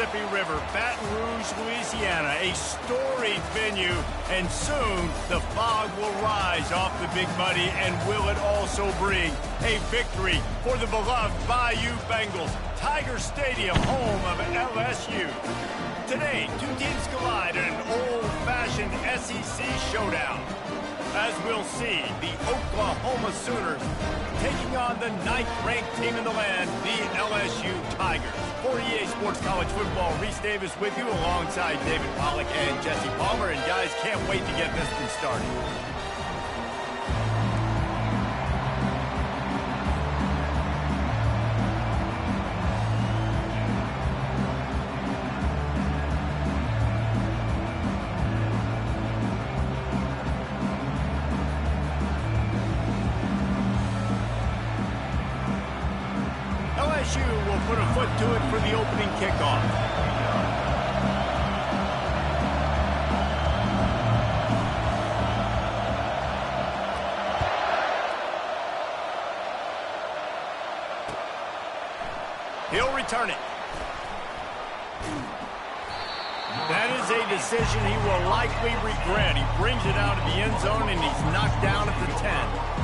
Mississippi River, Baton Rouge, Louisiana, a storied venue, and soon the fog will rise off the Big Muddy, and will it also bring a victory for the beloved Bayou Bengals. Tiger Stadium, home of LSU. Today, two teams collide in an old-fashioned SEC showdown. As we'll see, the Oklahoma Sooners taking on the 9th-ranked team in the land, the LSU Tigers. For EA Sports College Football, Reese Davis with you alongside David Pollack and Jesse Palmer. And guys, can't wait to get this one started. LSU will put a foot to it for the opening kickoff. He'll return it. That is a decision he will likely regret. He brings it out of the end zone, and he's knocked down at the 10.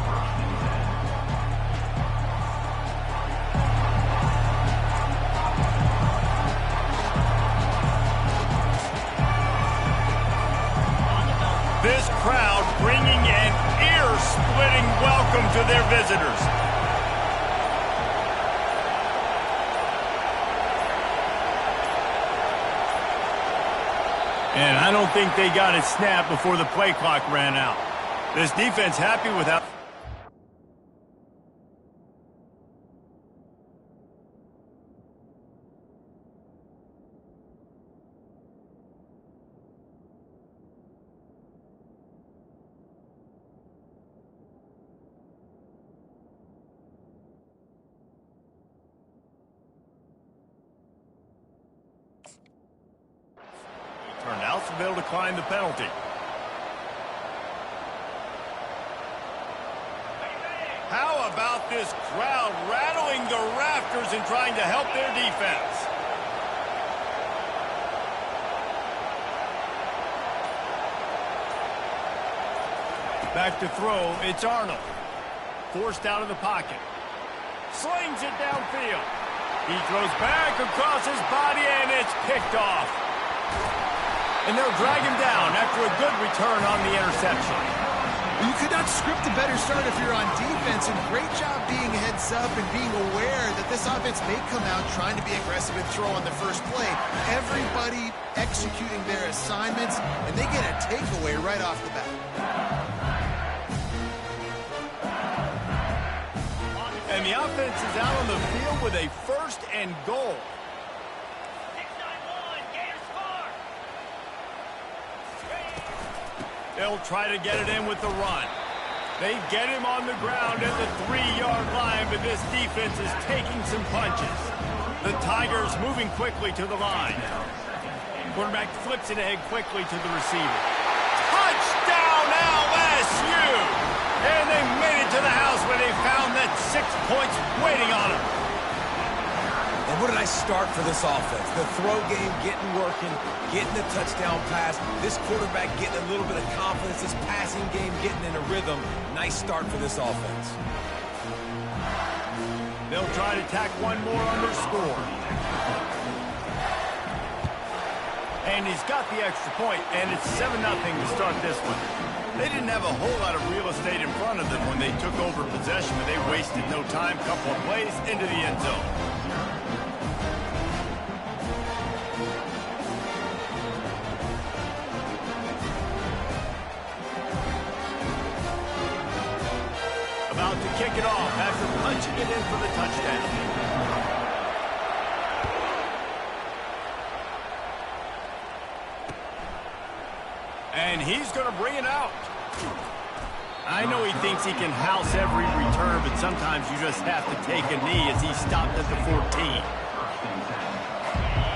This crowd bringing an ear-splitting welcome to their visitors. And I don't think they got it snapped before the play clock ran out. This defense happy with how... turned out to be able to decline the penalty. How about this crowd rattling the rafters and trying to help their defense? Back to throw, it's Arnold. Forced out of the pocket. Slings it downfield. He throws back across his body, and it's picked off. And they'll drag him down after a good return on the interception. You could not script a better start if you're on defense, and great job being heads up and being aware that this offense may come out trying to be aggressive and throw on the first play. Everybody executing their assignments, and they get a takeaway right off the bat. And the offense is out on the field with a 1st and goal. They'll try to get it in with the run. They get him on the ground at the 3-yard line, but this defense is taking some punches. The Tigers moving quickly to the line. Quarterback flips it ahead quickly to the receiver. Touchdown LSU! And they made it to the house where they found that 6 points waiting on them. And what did I start for this offense? The throw game getting working, getting the touchdown pass. This quarterback getting a little bit of confidence. This passing game getting in a rhythm. Nice start for this offense. They'll try to tack one more on their score. And he's got the extra point, and it's 7-0 to start this one. They didn't have a whole lot of real estate in front of them when they took over possession, but they wasted no time. Couple of plays into the end zone. About to kick it off after punching it in for the touchdown. And he's going to bring it out. I know he thinks he can house every return, but sometimes you just have to take a knee as he stopped at the 14.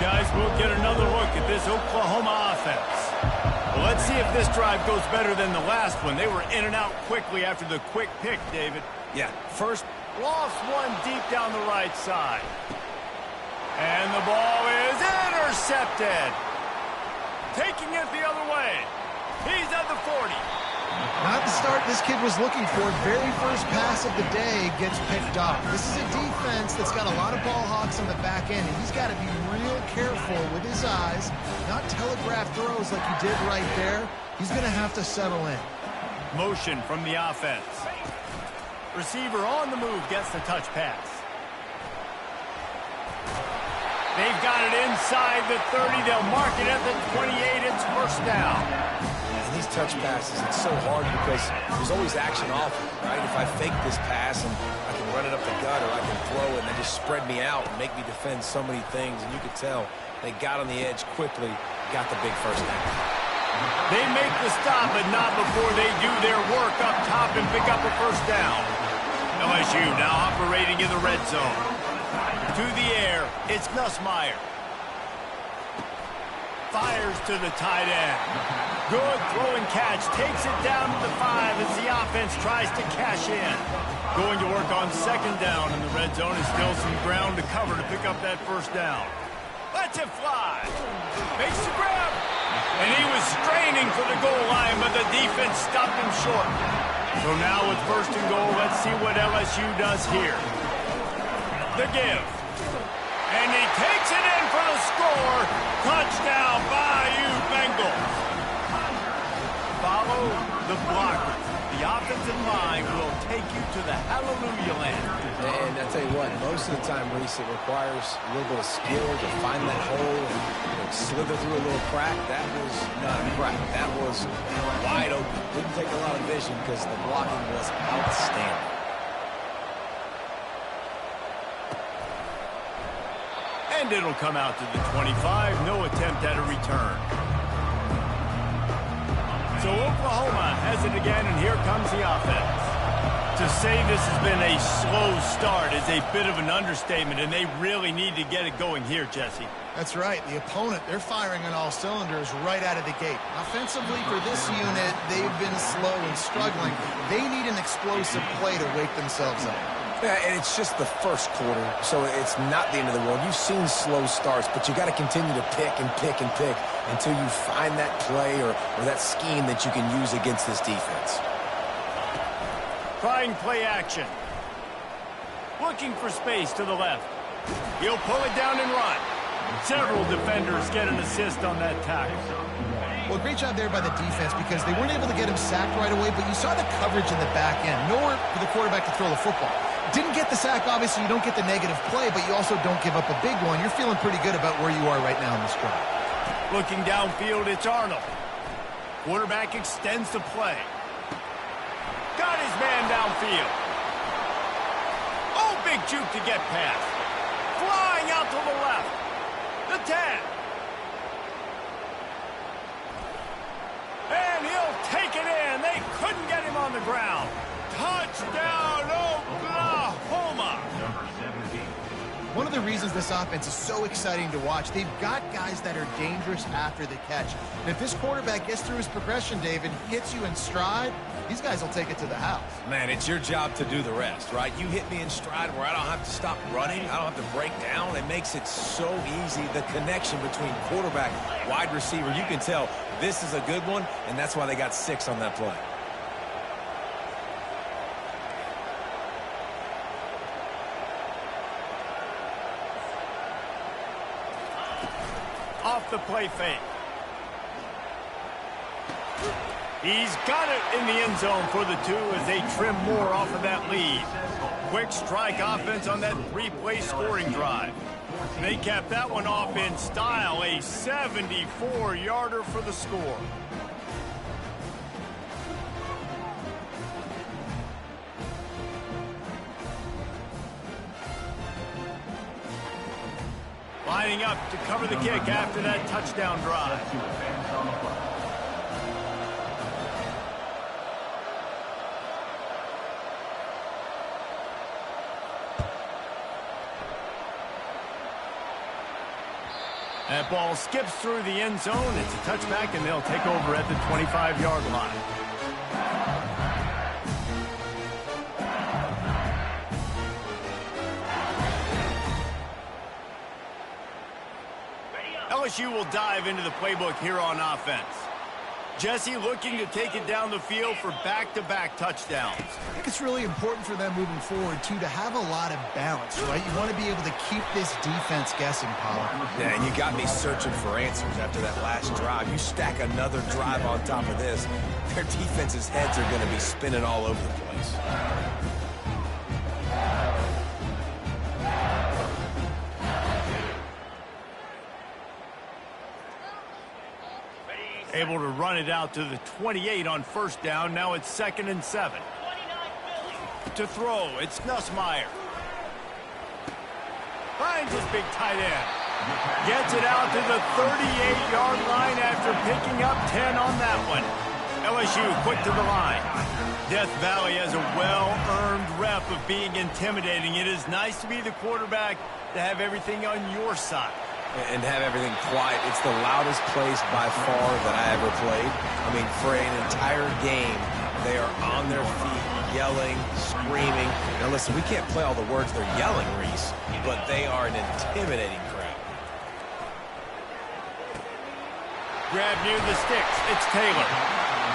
Guys, we'll get another look at this Oklahoma offense. Well, let's see if this drive goes better than the last one. They were in and out quickly after the quick pick, David. Yeah, first. Lost one deep down the right side. And the ball is intercepted. Taking it the other way. He's at the 40. Not the start this kid was looking for. Very first pass of the day gets picked off. This is a defense that's got a lot of ball hawks on the back end, and he's got to be real careful with his eyes, not telegraph throws like he did right there. He's going to have to settle in. Motion from the offense. Receiver on the move gets the touch pass. They've got it inside the 30. They'll mark it at the 28. It's first down. And these touch passes, it's so hard because there's always action off it, right? If I fake this pass and I can run it up the gut or I can throw it and they just spread me out and make me defend so many things, and you could tell they got on the edge quickly, got the big first down. They make the stop, but not before they do their work up top and pick up a first down. LSU now operating in the red zone. To the air, it's Nussmeier. Fires to the tight end. Good throw and catch. Takes it down to the 5 as the offense tries to cash in. Going to work on second down in the red zone, and still some ground to cover to pick up that first down. Lets it fly. Makes the grab. And he was straining for the goal line, but the defense stopped him short. So now with first and goal, let's see what LSU does here. The give. And he takes it in for the score. Touchdown, Bayou Bengals. Follow the blocker. The offensive line will take you to the hallelujah land. And I tell you what, most of the time, Reese, it requires a little bit of skill to find that hole and slither through a little crack. That was not a crack. That was wide open. Didn't take a lot of vision because the blocking was outstanding. And it'll come out to the 25. No attempt at a return. So Oklahoma has it again, and here comes the offense. To say this has been a slow start is a bit of an understatement, and they really need to get it going here, Jesse. That's right. The opponent, they're firing on all cylinders right out of the gate. Offensively, for this unit, they've been slow and struggling. They need an explosive play to wake themselves up. Yeah, and it's just the first quarter, so it's not the end of the world. You've seen slow starts, but you got to continue to pick and pick and pick until you find that play or that scheme that you can use against this defense. Trying play action. Looking for space to the left. He'll pull it down and run. Several defenders get an assist on that tackle. Well, great job there by the defense because they weren't able to get him sacked right away, but you saw the coverage in the back end. Nowhere for the quarterback to throw the football. Didn't get the sack, obviously. You don't get the negative play, but you also don't give up a big one. You're feeling pretty good about where you are right now in this drive. Looking downfield, it's Arnold. Quarterback extends the play. Got his man downfield. Oh, big juke to get past. Flying out to the left. The 10. And he'll take it in. They couldn't get him on the ground. Touchdown, Oklahoma. One of the reasons this offense is so exciting to watch, they've got guys that are dangerous after the catch. And if this quarterback gets through his progression, David, gets you in stride, these guys will take it to the house. Man, it's your job to do the rest, right? You hit me in stride where I don't have to stop running. I don't have to break down. It makes it so easy. The connection between quarterback, wide receiver, you can tell this is a good one, and that's why they got 6 on that play. Off the play fake. He's got it in the end zone for the 2 as they trim more off of that lead. Quick strike offense on that 3-play scoring drive. They capped that one off in style, a 74-yarder for the score. Lining up to cover the kick after that touchdown drive. That ball skips through the end zone. It's a touchback, and they'll take over at the 25-yard line. LSU will dive into the playbook here on offense. Jesse looking to take it down the field for back-to-back touchdowns. I think it's really important for them moving forward, too, to have a lot of balance, right? You want to be able to keep this defense guessing, Paul. Yeah, and you got me searching for answers after that last drive. You stack another drive on top of this, their defense's heads are going to be spinning all over the place. Able to run it out to the 28 on first down. Now it's 2nd and 7. To throw, it's Nussmeier. Finds his big tight end. Gets it out to the 38-yard line after picking up 10 on that one. LSU quick to the line. Death Valley has a well-earned rep of being intimidating. It is nice to be the quarterback to have everything on your side. And have everything quiet. It's the loudest place by far that I ever played. I mean, for an entire game, they are on their feet, yelling, screaming. Now listen, we can't play all the words they're yelling, Reese, but they are an intimidating crowd. Grab near the sticks. It's Taylor.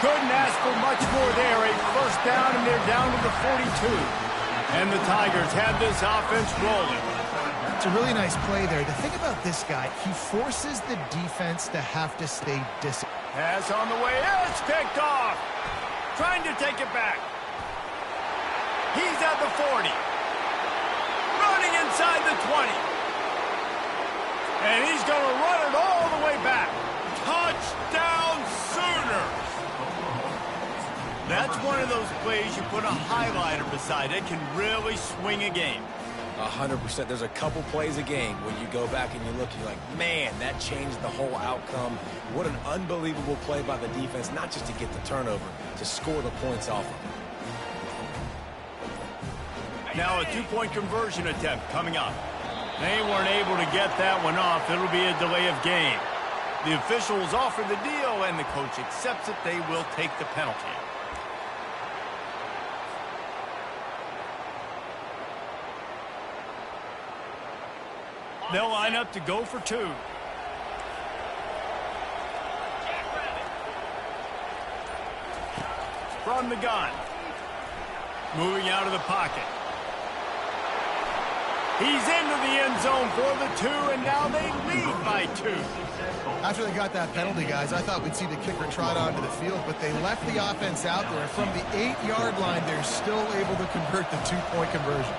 Couldn't ask for much more there. A first down, and they're down to the 42. And the Tigers have this offense rolling. It's a really nice play there. The thing about this guy, he forces the defense to have to stay disciplined. Pass on the way. It's picked off. Trying to take it back. He's at the 40. Running inside the 20. And he's going to run it all the way back. Touchdown Sooners. That's one of those plays you put a highlighter beside it, can really swing a game. 100%. There's a couple plays a game when you go back and you look, you're like, man, that changed the whole outcome. What an unbelievable play by the defense, not just to get the turnover, to score the points off of it. Now a two-point conversion attempt coming up. They weren't able to get that one off. It'll be a delay of game. The officials offer the deal, and the coach accepts it. They will take the penalty. They'll line up to go for two. From the gun. Moving out of the pocket. He's into the end zone for the two, and now they lead by 2. After they got that penalty, guys, I thought we'd see the kicker trot onto the field, but they left the offense out there. From the 8-yard line, they're still able to convert the two-point conversion.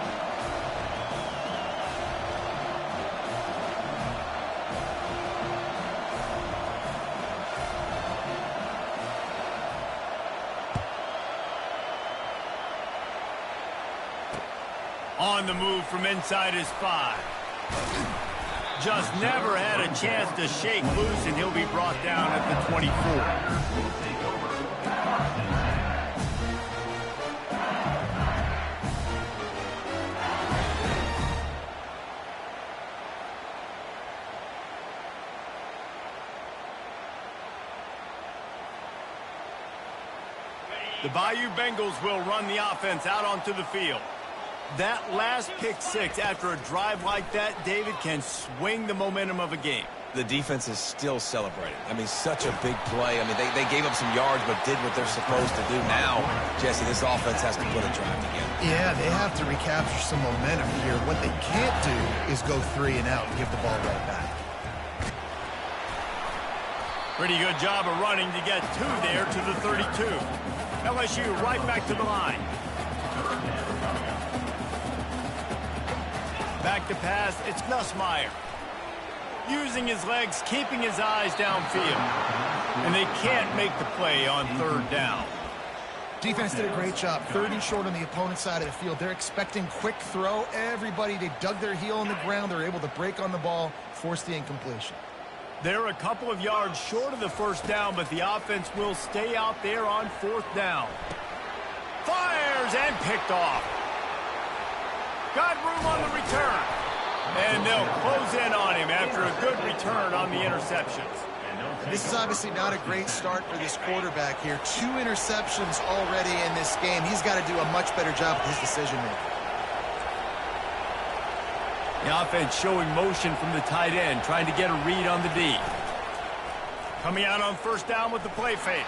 On the move from inside his 5. Just never had a chance to shake loose, and he'll be brought down at the 24. The Bayou Bengals will run the offense out onto the field. That last pick six after a drive like that, David, can swing the momentum of a game. The defense is still celebrating. I mean, such a big play. I mean, they gave up some yards but did what they're supposed to do. Now, Jesse, this offense has to put a drive together. Yeah, they have to recapture some momentum here. What they can't do is go 3 and out and give the ball right back. Pretty good job of running to get 2 there to the 32. LSU right back to the line. Back to pass, it's Nussmeier. Using his legs, keeping his eyes downfield. And they can't make the play on 3rd down. Defense did a great job. 30 short on the opponent's side of the field. They're expecting quick throw. Everybody, they dug their heel in the ground. They're able to break on the ball, force the incompletion. They're a couple of yards short of the 1st down, but the offense will stay out there on 4th down. Fires and picked off. Got room on the return. And they'll close in on him after a good return on the interceptions. This is obviously not a great start for this quarterback here. 2 interceptions already in this game. He's got to do a much better job with his decision-making. The offense showing motion from the tight end, trying to get a read on the D. Coming out on first down with the play fake.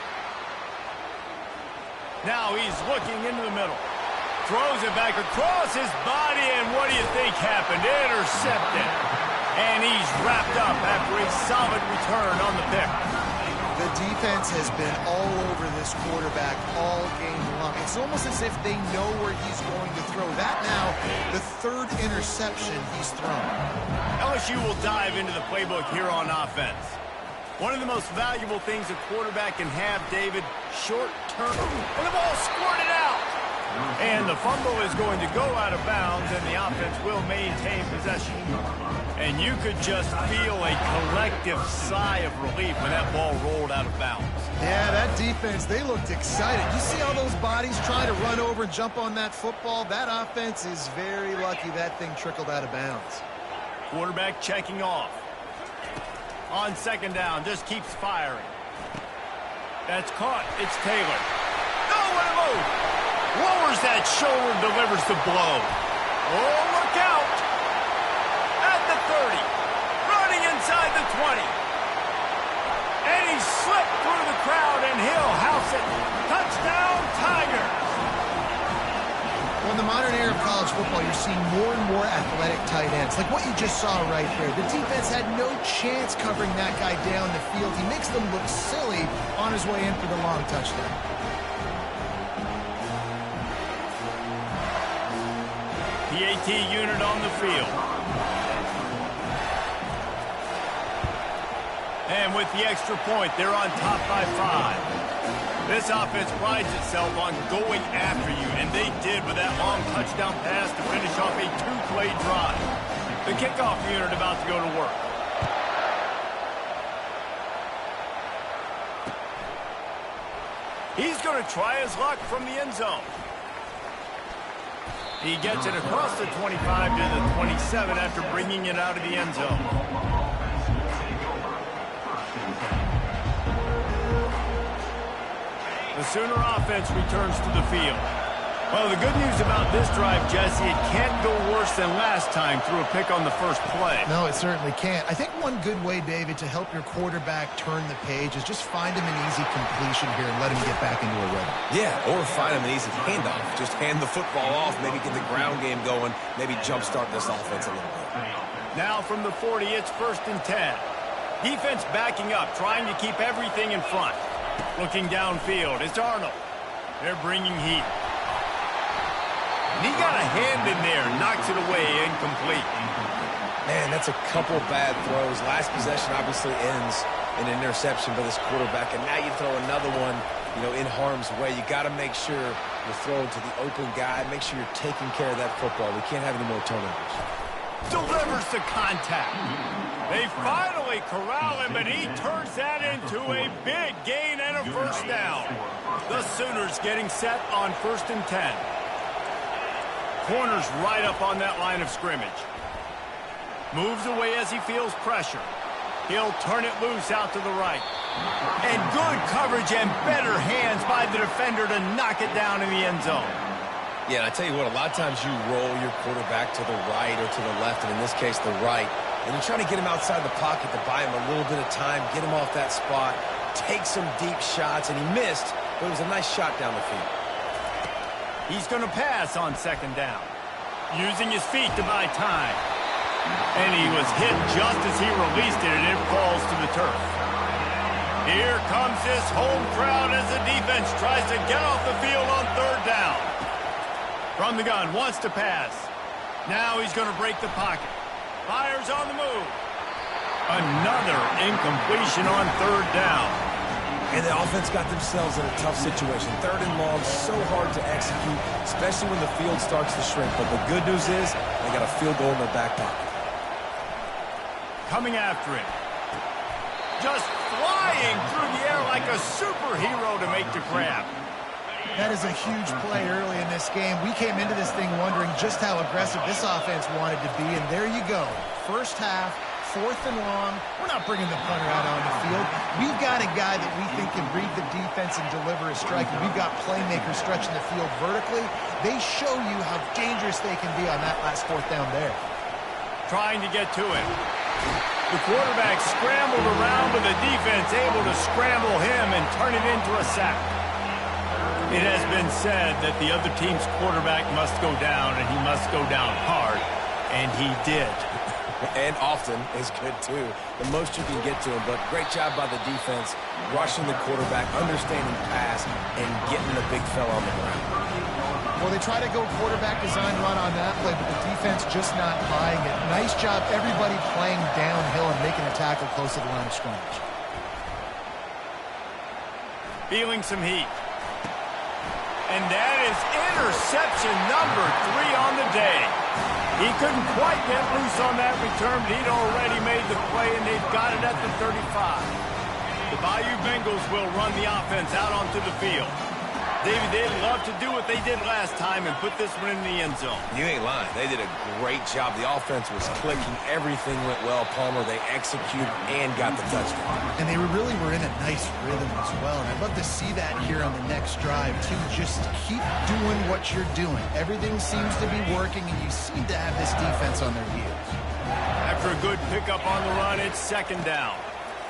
Now he's looking into the middle. Throws it back across his body, and what do you think happened? Intercepted. And he's wrapped up after a solid return on the pick. The defense has been all over this quarterback all game long. It's almost as if they know where he's going to throw. That now, the third interception he's thrown. LSU will dive into the playbook here on offense. One of the most valuable things a quarterback can have, David, short term. And the ball squirted out. And the fumble is going to go out of bounds, and the offense will maintain possession. And you could just feel a collective sigh of relief when that ball rolled out of bounds. Yeah, that defense, they looked excited. You see all those bodies trying to run over and jump on that football? That offense is very lucky that thing trickled out of bounds. Quarterback checking off. On second down, just keeps firing. That's caught. It's Taylor. No, what a move! Lowers that shoulder, delivers the blow. Oh, look out! At the 30. Running inside the 20. And he slipped through the crowd, and he'll house it. Touchdown, Tigers! Well, in the modern era of college football, you're seeing more and more athletic tight ends, like what you just saw right there. The defense had no chance covering that guy down the field. He makes them look silly on his way in for the long touchdown. PAT unit on the field. And with the extra point, they're on top by 5. This offense prides itself on going after you, and they did with that long touchdown pass to finish off a 2-play drive. The kickoff unit about to go to work. He's going to try his luck from the end zone. He gets it across the 25 to the 27 after bringing it out of the end zone. The Sooner offense returns to the field. Well, the good news about this drive, Jesse, it can't go worse than last time through a pick on the first play. No, it certainly can't. I think one good way, David, to help your quarterback turn the page is just find him an easy completion here and let him get back into a rhythm. Yeah, or find him an easy handoff. Just hand the football off, maybe get the ground game going, maybe jumpstart this offense a little bit. Now from the 40, it's 1st and 10. Defense backing up, trying to keep everything in front. Looking downfield, it's Arnold. They're bringing heat. And he got a hand in there, knocks it away, incomplete. Man, that's a couple bad throws. Last possession obviously ends in an interception by this quarterback, and now you throw another one, in harm's way. You got to make sure you're throwing to the open guy. Make sure you're taking care of that football. We can't have any more turnovers. Delivers the contact. They finally corral him, but he turns that into a big gain and a first down. The Sooners getting set on 1st and 10. Corner's right up on that line of scrimmage. Moves away as he feels pressure. He'll turn it loose out to the right. And good coverage and better hands by the defender to knock it down in the end zone. Yeah, and I tell you what, a lot of times you roll your quarterback to the right or to the left, and in this case, the right. And you're trying to get him outside the pocket to buy him a little bit of time, get him off that spot, take some deep shots, and he missed, but it was a nice shot down the field. He's going to pass on 2nd down, using his feet to buy time. And he was hit just as he released it, and it falls to the turf. Here comes this home crowd as the defense tries to get off the field on 3rd down. From the gun, wants to pass. Now he's going to break the pocket. Fires on the move. Another incompletion on 3rd down. And the offense got themselves in a tough situation. 3rd and long, so hard to execute, especially when the field starts to shrink. But the good news is they got a field goal in their back pocket. Coming after it. Just flying through the air like a superhero to make the grab. That is a huge play early in this game. We came into this thing wondering just how aggressive this offense wanted to be, and there you go. First half, 4th and long. We're not bringing the punter out on the field. We've got a guy that we think can read the defense and deliver a strike. And we've got playmakers stretching the field vertically. They show you how dangerous they can be on that last 4th down there. trying to get to him. The quarterback scrambled around, but the defense able to scramble him and turn it into a sack. It has been said that the other team's quarterback must go down, and he must go down hard, and he did. And often is good, too. The most you can get to him, but great job by the defense, rushing the quarterback, understanding pass, and getting the big fella on the ground. Well, they try to go quarterback design run on that play, but the defense just not buying it. Nice job, everybody playing downhill and making a tackle close to the line of scrimmage. Feeling some heat. And that is interception number 3 on the day. He couldn't quite get loose on that return, but he'd already made the play, and they've got it at the 35. The Bayou Bengals will run the offense out onto the field. David, they'd love to do what they did last time and put this one in the end zone. You ain't lying. They did a great job. The offense was clicking. Everything went well, Palmer. They executed and got the touchdown. And they really were in a nice rhythm as well. And I'd love to see that here on the next drive, too. Just keep doing what you're doing. Everything seems to be working, and you seem to have this defense on their heels. After a good pickup on the run, it's second down.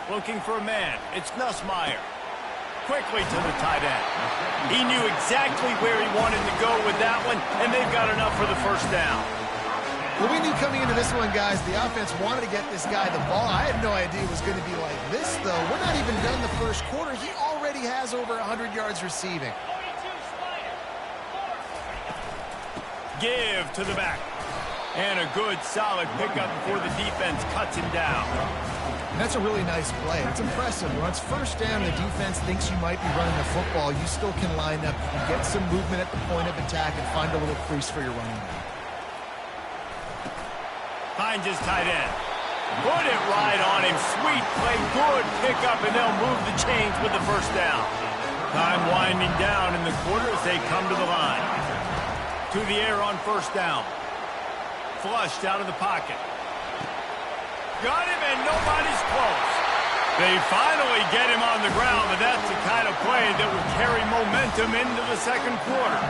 Looking for a man. It's Nussmeier. Quickly to the tight end. He knew exactly where he wanted to go with that one, and they've got enough for the first down. Well, we knew coming into this one, guys, the offense wanted to get this guy the ball. I had no idea it was going to be like this, though. We're not even done the first quarter. He already has over 100 yards receiving. Give to the back. And a good, solid pickup before the defense cuts him down. And that's a really nice play. It's impressive. When it's first down, the defense thinks you might be running the football. You still can line up. You can get some movement at the point of attack and find a little crease for your running back. Finds his tight end. Put it right on him. Sweet play. Good pickup, and they'll move the chains with the first down. Time winding down in the quarter as they come to the line. To the air on first down. Flushed out of the pocket. Got him, and nobody's close. They finally get him on the ground, but that's the kind of play that will carry momentum into the second quarter.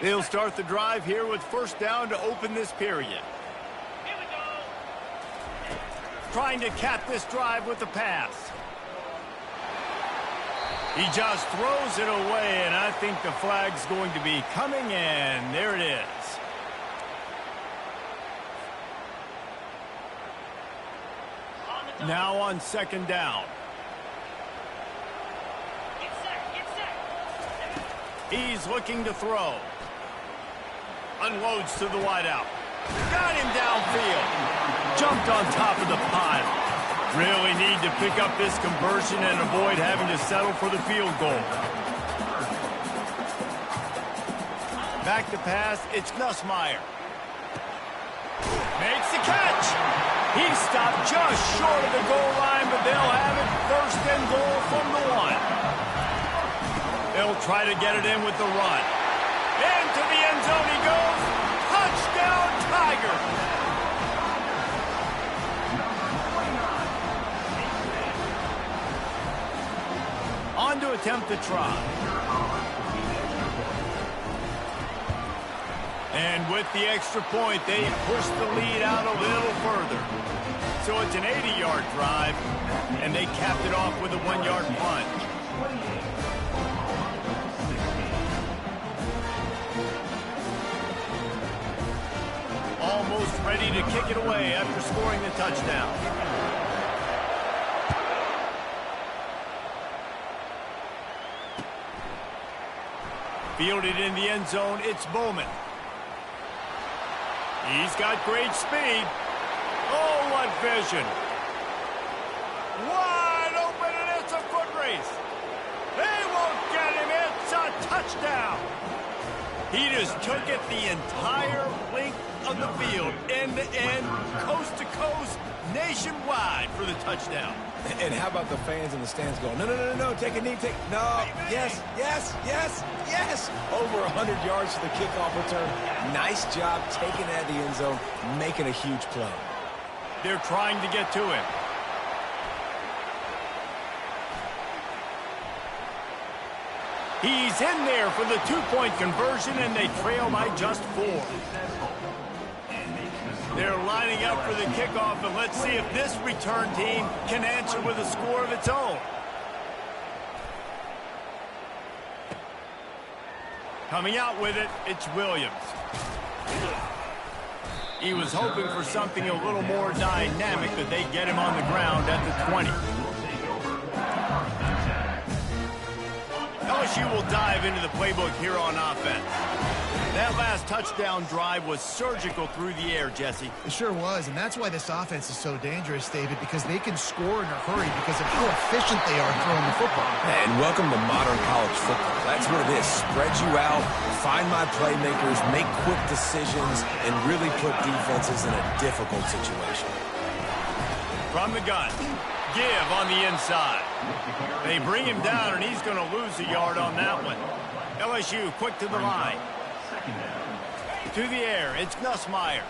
They'll start the drive here with first down to open this period. Trying to cap this drive with the pass. He just throws it away, and I think the flag's going to be coming, and there it is. Now on second down. He's looking to throw. Unloads to the wideout. Got him downfield. Jumped on top of the pile. Really need to pick up this conversion and avoid having to settle for the field goal. Back to pass, it's Nussmeier. Makes the catch. He stopped just short of the goal line, but they'll have it first and goal from the 1. They'll try to get it in with the run. Into the end zone he goes. Touchdown, Tiger. On to attempt the try. And with the extra point, they push the lead out a little further. So it's an 80-yard drive, and they capped it off with a 1-yard plunge. Almost ready to kick it away after scoring the touchdown. Fielded in the end zone, it's Bowman. He's got great speed. Oh, what vision. Wide open, and it's a foot race. They won't get him. It's a touchdown. He just took it the entire length, of the field, end to end, coast to coast, nationwide for the touchdown. And how about the fans in the stands going, no, no, no, no, take a knee, no, yes, yes, yes, yes. Over 100 yards for the kickoff return. Nice job taking that to the end zone, making a huge play. They're trying to get to him. He's in there for the two-point conversion, and they trail by just 4. They're lining up for the kickoff, and let's see if this return team can answer with a score of its own. Coming out with it, it's Williams. He was hoping for something a little more dynamic, that they get him on the ground at the 20. LSU will dive into the playbook here on offense. That last touchdown drive was surgical through the air, Jesse. It sure was, and that's why this offense is so dangerous, David, because they can score in a hurry because of how efficient they are throwing the football. And welcome to modern college football. That's what it is. Spread you out, find my playmakers, make quick decisions, and really put defenses in a difficult situation. From the gun. Give on the inside. They bring him down, and he's going to lose a yard on that one. LSU quick to the line. To the air, it's Nussmeier.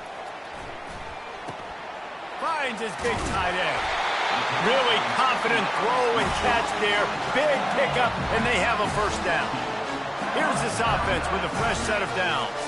Finds his big tight end. Really confident throw and catch there. Big pickup, and they have a first down. Here's this offense with a fresh set of downs.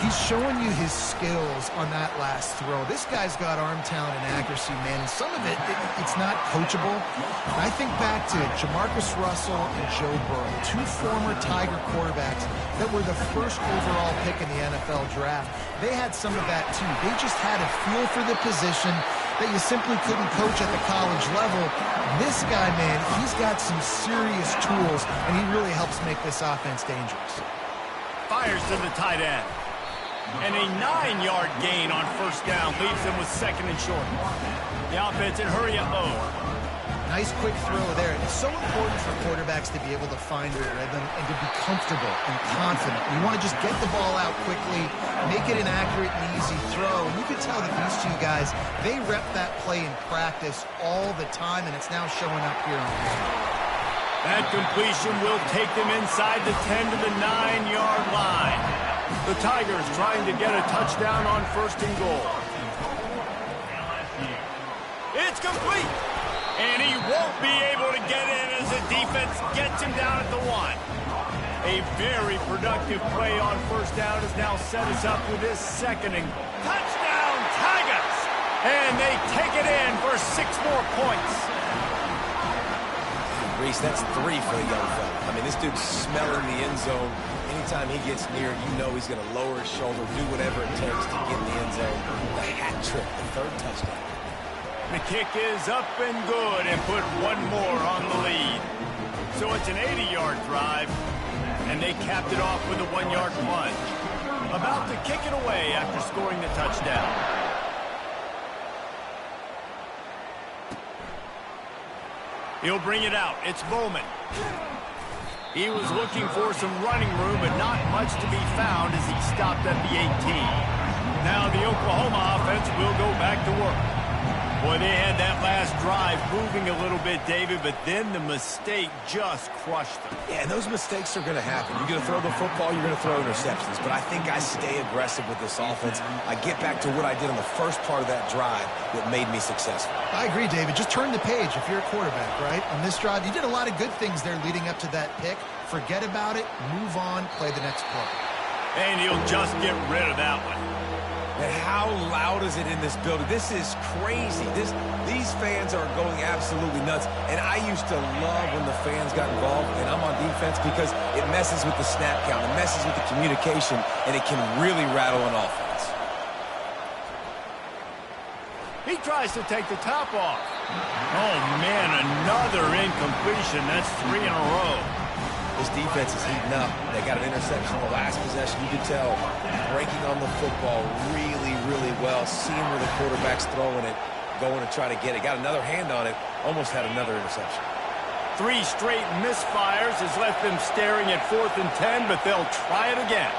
He's showing you his skills on that last throw. This guy's got arm talent and accuracy, man. And some of it's not coachable. And I think back to Jamarcus Russell and Joe Burrow, 2 former Tiger quarterbacks that were the first overall pick in the NFL draft. They had some of that, too. They just had a feel for the position that you simply couldn't coach at the college level. This guy, man, he's got some serious tools, and he really helps make this offense dangerous. Fires to the tight end. And a 9-yard gain on first down leaves them with second and short. The offense in hurry up mode. Nice quick throw there. It's so important for quarterbacks to be able to find their rhythm and to be comfortable and confident. You want to just get the ball out quickly, make it an accurate and easy throw. And you can tell that these two guys, they rep that play in practice all the time, and it's now showing up here on the field. That completion will take them inside the 10 to the 9-yard line. The Tigers trying to get a touchdown on first and goal. It's complete. And he won't be able to get in as the defense gets him down at the 1. A very productive play on first down has now set us up with this second and touchdown Tigers. And they take it in for 6 more points. Reese, that's 3 for the young fella. I mean, this dude's smelling the end zone. Anytime he gets near, you know he's going to lower his shoulder, do whatever it takes to get in the end zone. The hat trick, the 3rd touchdown. The kick is up and good and put 1 more on the lead. So it's an 80-yard drive, and they capped it off with a 1-yard plunge. About to kick it away after scoring the touchdown. He'll bring it out. It's Bowman. He was looking for some running room, but not much to be found as he stopped at the 18. Now the Oklahoma offense will go back to work. Boy, they had that last drive moving a little bit, David, but then the mistake just crushed them. Yeah, and those mistakes are going to happen. You're going to throw the football, you're going to throw interceptions. But I think I stay aggressive with this offense. I get back to what I did on the first part of that drive that made me successful. I agree, David. Just turn the page if you're a quarterback, right? On this drive, you did a lot of good things there leading up to that pick. Forget about it, move on, play the next play. And he'll just get rid of that one. And how loud is it in this building? This is crazy. These fans are going absolutely nuts. And I used to love when the fans got involved, and I'm on defense, because it messes with the snap count, it messes with the communication, and it can really rattle an offense. He tries to take the top off. Oh, man, another incompletion. That's 3 in a row. This defense is heating up. They got an interception on the last possession. You can tell breaking on the football really, really well. Seeing where the quarterback's throwing it, going to try to get it. Got another hand on it. Almost had another interception. 3 straight misfires has left them staring at 4th and 10, but they'll try it again.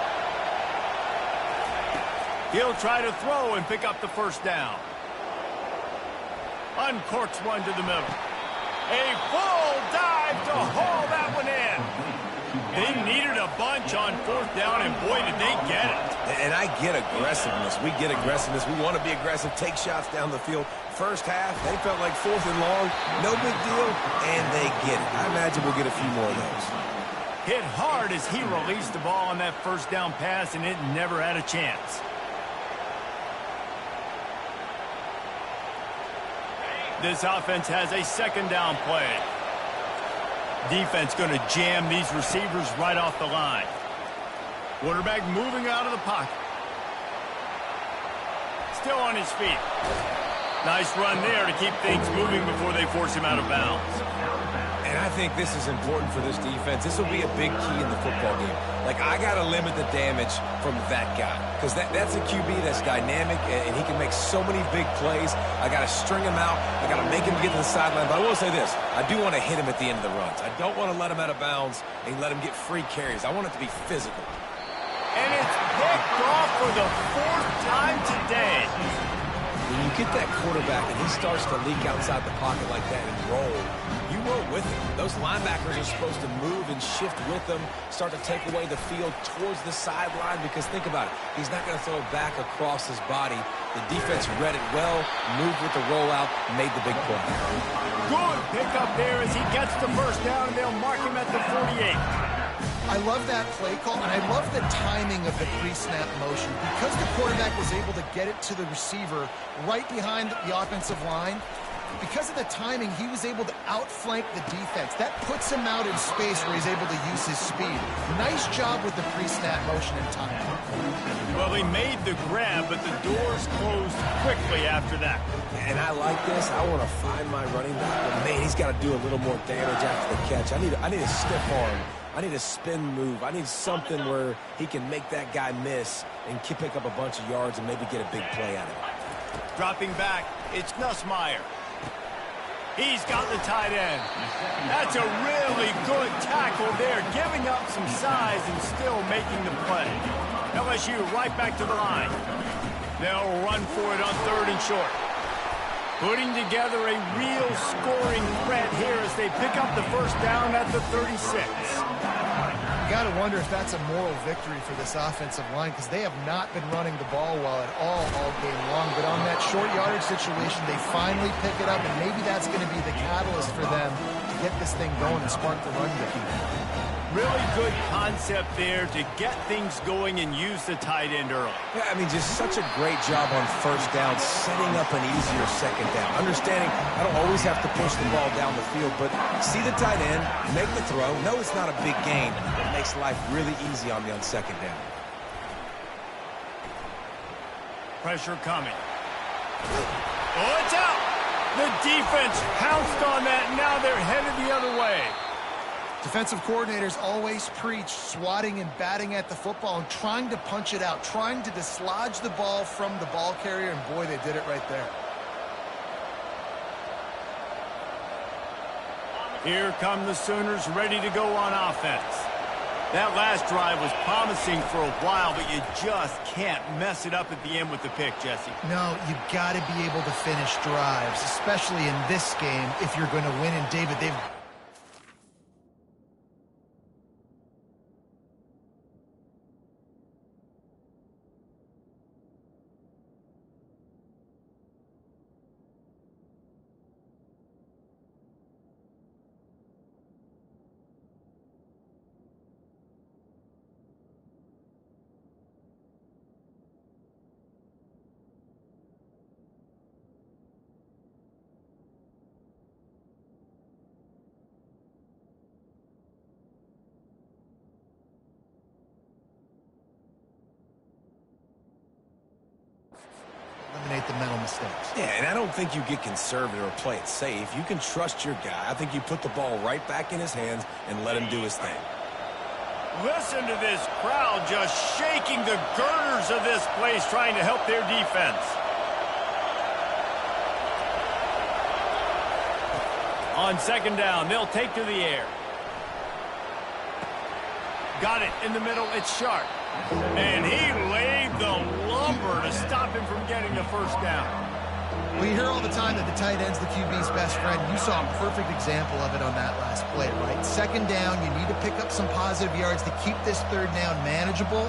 He'll try to throw and pick up the first down. Uncorks one to the middle. A full dive to haul that one in. They needed a bunch on fourth down, and boy, did they get it. And I get aggressiveness. We get aggressiveness. We want to be aggressive, take shots down the field. First half, they felt like fourth and long. No big deal, and they get it. I imagine we'll get a few more of those. Hit hard as he released the ball on that first down pass, and it never had a chance. This offense has a second down play. Defense going to jam these receivers right off the line. Quarterback moving out of the pocket. Still on his feet. Nice run there to keep things moving before they force him out of bounds. And I think this is important for this defense. This will be a big key in the football game. Like, I got to limit the damage from that guy. Because that's a QB that's dynamic, and he can make so many big plays. I got to string him out. I got to make him get to the sideline. But I will say this. I do want to hit him at the end of the runs. I don't want to let him out of bounds and let him get free carries. I want it to be physical. And it's picked off for the fourth time today. When you get that quarterback and he starts to leak outside the pocket like that and roll, you roll with him. Those linebackers are supposed to move and shift with him, start to take away the field towards the sideline, because think about it. He's not going to throw it back across his body. The defense read it well, moved with the rollout, made the big play. Good pickup there as he gets the first down, and they'll mark him at the 48. I love that play call, and I love the timing of the pre-snap motion. Because the quarterback was able to get it to the receiver right behind the offensive line, because of the timing, he was able to outflank the defense. That puts him out in space where he's able to use his speed. Nice job with the pre-snap motion and timing. Well, he made the grab, but the doors closed quickly after that. And I like this. I want to find my running back, but man, he's got to do a little more damage after the catch. I need a stiff arm. I need a spin move. I need something where he can make that guy miss and pick up a bunch of yards and maybe get a big play out of it. Dropping back, it's Nussmeier. He's got the tight end. That's a really good tackle there, giving up some size and still making the play. LSU right back to the line. They'll run for it on third and short. Putting together a real scoring threat here as they pick up the first down at the 36. You got to wonder if that's a moral victory for this offensive line, because they have not been running the ball well at all game long. But on that short yardage situation, they finally pick it up, and maybe that's going to be the catalyst for them to get this thing going and spark the run game. Really good concept there to get things going and use the tight end early. Yeah, I mean, just such a great job on first down, setting up an easier second down. Understanding I don't always have to push the ball down the field, but see the tight end, make the throw. No, it's not a big gain. It makes life really easy on me on second down. Pressure coming. Oh, it's out! The defense pounced on that, and now they're headed the other way. Defensive coordinators always preach swatting and batting at the football and trying to punch it out, trying to dislodge the ball from the ball carrier, and boy, they did it right there. Here come the Sooners ready to go on offense. That last drive was promising for a while, but you just can't mess it up at the end with the pick, Jesse. No, you got to be able to finish drives, especially in this game if you're going to win. And David, they've eliminate the mental mistakes. Yeah, and I don't think you get conservative or play it safe. You can trust your guy. I think you put the ball right back in his hands and let him do his thing. Listen to this crowd just shaking the girders of this place, trying to help their defense. On second down, they'll take to the air. Got it in the middle. It's Sharp. And he laid the lumber to stop him from getting the first down. Well, you hear all the time that the tight end's the QB's best friend. You saw a perfect example of it on that last play, right? Second down, you need to pick up some positive yards to keep this third down manageable.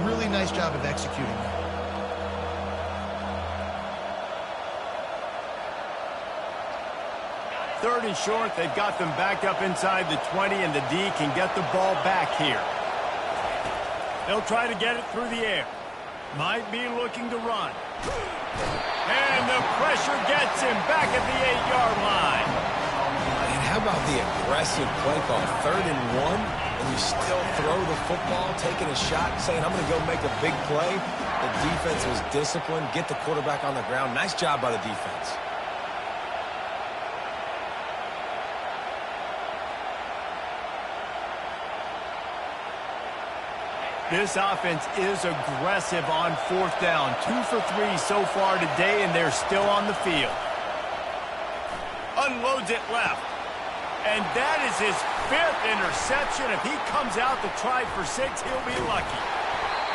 Really nice job of executing that. Third and short, they've got them back up inside the 20, and the D can get the ball back here. They'll try to get it through the air. Might be looking to run. And the pressure gets him back at the 8-yard line. And how about the aggressive play call? 3rd and 1, and you still throw the football, taking a shot, saying, I'm going to go make a big play. The defense was disciplined, get the quarterback on the ground. Nice job by the defense. This offense is aggressive on 4th down. 2 for 3 so far today, and they're still on the field. Unloads it left. And that is his 5th interception. If he comes out to try for 6, he'll be lucky.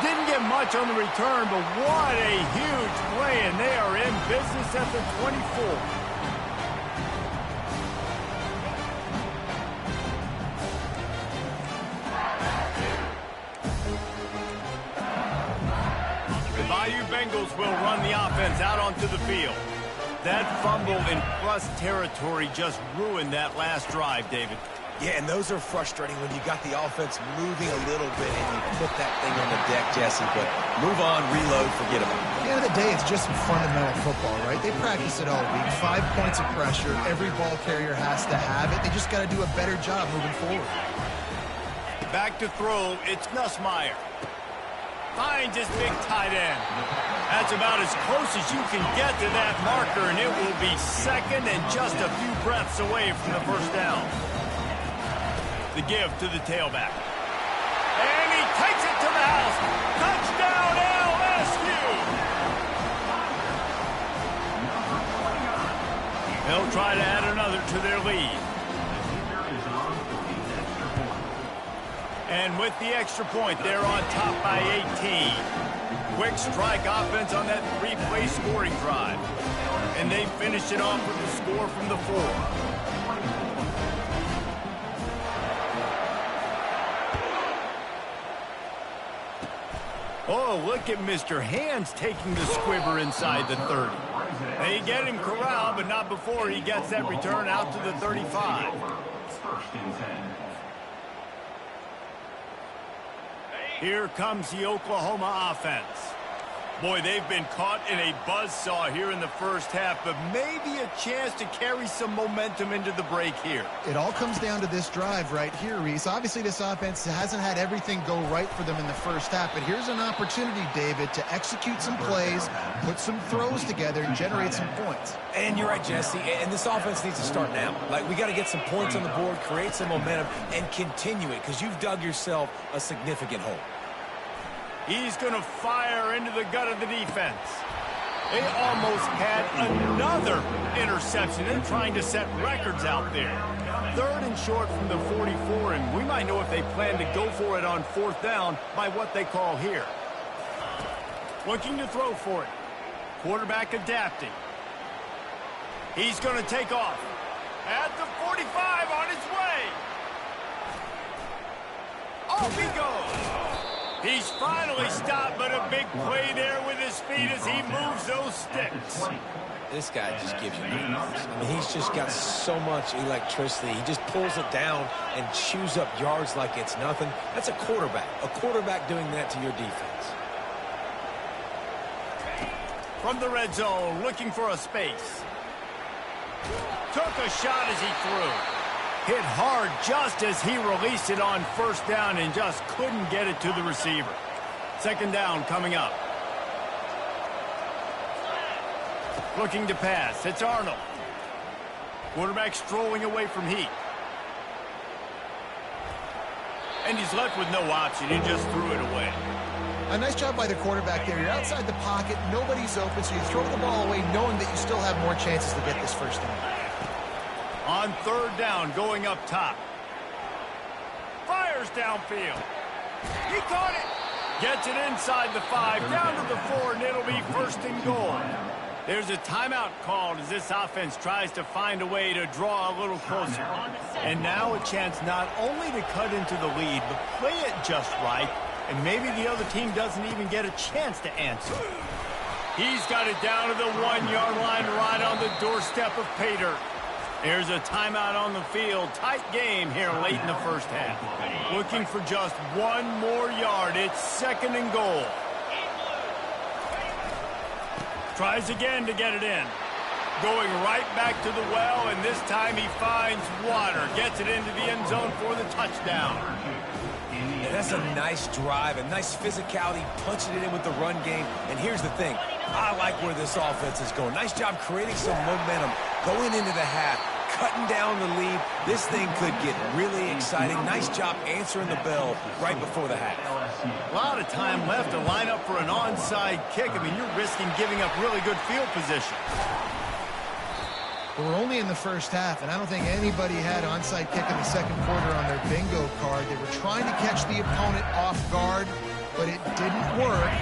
Didn't get much on the return, but what a huge play, and they are in business at the 24. Bengals will run the offense out onto the field. That fumble in plus territory just ruined that last drive, David. Yeah, and those are frustrating when you got the offense moving a little bit and you put that thing on the deck, Jesse. But move on, reload, forget about it. At the end of the day, it's just some fundamental football, right? They practice it all week. 5 points of pressure. Every ball carrier has to have it. They just got to do a better job moving forward. Back to throw, it's Nussmeier. Finds his big tight end. That's about as close as you can get to that marker, and it will be second and just a few breaths away from the first down. The give to the tailback. And he takes it to the house. Touchdown, LSU! They'll try to add another to their lead. And with the extra point, they're on top by 18. Quick strike offense on that 3-play scoring drive. And they finish it off with the score from the 4. Oh, look at Mr. Hands taking the squibber inside the 30. They get him corralled, but not before he gets that return out to the 35. Here comes the Oklahoma offense. Boy, they've been caught in a buzzsaw here in the first half, but maybe a chance to carry some momentum into the break here. It all comes down to this drive right here, Reese. Obviously, this offense hasn't had everything go right for them in the first half, but here's an opportunity, David, to execute some plays, put some throws together, and generate some points. And you're right, Jesse, and this offense needs to start now. Like, we got to get some points on the board, create some momentum, and continue it, because you've dug yourself a significant hole. He's going to fire into the gut of the defense. They almost had another interception. They're trying to set records out there. 3rd and short from the 44, and we might know if they plan to go for it on 4th down by what they call here. Looking to throw for it. Quarterback adapting. He's going to take off. At the 45 on his way. Off he goes. He's finally stopped, but a big play there with his feet as he moves those sticks. This guy just gives you numbers. I mean, he's just got so much electricity. He just pulls it down and chews up yards like it's nothing. That's a quarterback. A quarterback doing that to your defense. From the red zone, looking for a space. Took a shot as he threw. Hit hard just as he released it on 1st down and just couldn't get it to the receiver. 2nd down coming up. Looking to pass. It's Arnold. Quarterback strolling away from Heat. And he's left with no option. He just threw it away. A nice job by the quarterback there. You're outside the pocket. Nobody's open, so you throw the ball away knowing that you still have more chances to get this 1st down. On 3rd down, going up top. Fires downfield. He caught it. Gets it inside the 5, down to the 4, and it'll be first and goal. There's a timeout called as this offense tries to find a way to draw a little closer. And now a chance not only to cut into the lead, but play it just right, and maybe the other team doesn't even get a chance to answer. He's got it down to the 1-yard line right on the doorstep of pay dirt. There's a timeout on the field. Tight game here late in the first half. Looking for just one more yard. It's second and goal. Tries again to get it in. Going right back to the well, and this time he finds water. Gets it into the end zone for the touchdown. And that's a nice drive, a nice physicality, punching it in with the run game. And here's the thing. I like where this offense is going. Nice job creating some momentum going into the half, cutting down the lead. This thing could get really exciting. Nice job answering the bell right before the half. A lot of time left to line up for an onside kick. I mean, you're risking giving up really good field position. But we're only in the first half, and I don't think anybody had onside kick in the second quarter on their bingo card. They were trying to catch the opponent off guard, but it didn't work.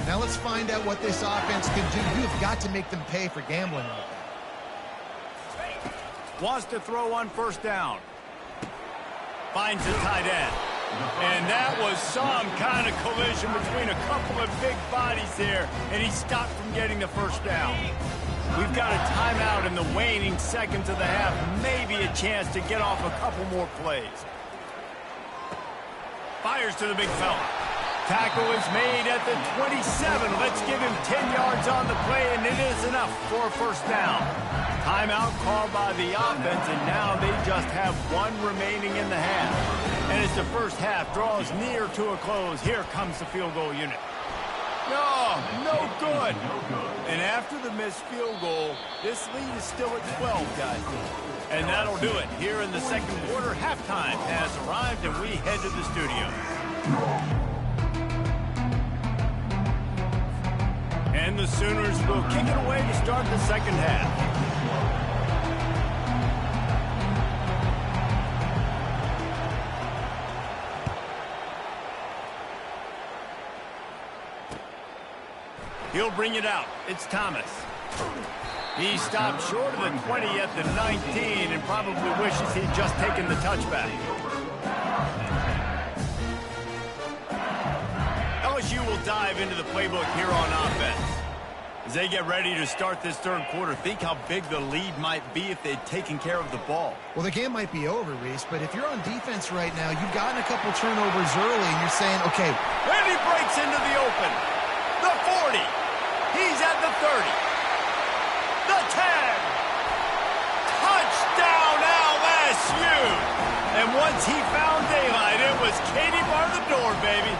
Now let's find out what this offense can do. You've got to make them pay for gambling like that. Wants to throw on first down. Finds the tight end. And that was some kind of collision between a couple of big bodies there, and he stopped from getting the first down. We've got a timeout in the waning seconds of the half. Maybe a chance to get off a couple more plays. Fires to the big fella. Tackle is made at the 27. Let's give him 10 yards on the play, and it is enough for a first down. Timeout called by the offense, and now they just have one remaining in the half. And as the first half draws near to a close, here comes the field goal unit. No good. And after the missed field goal, this lead is still at 12, guys. And that'll do it. Here in the second quarter, halftime has arrived, and we head to the studio. And the Sooners will kick it away to start the second half. He'll bring it out. It's Thomas. He stopped short of the 20 at the 19 and probably wishes he'd just taken the touchback. LSU will dive into the playbook here on offense. As they get ready to start this third quarter, think how big the lead might be if they'd taken care of the ball. Well, the game might be over, Reese, but if you're on defense right now, you've gotten a couple turnovers early, and you're saying, okay. And he breaks into the open. The 40. He's at the 30. The 10. Touchdown, LSU. And once he found daylight, it was Katie bar the door, baby.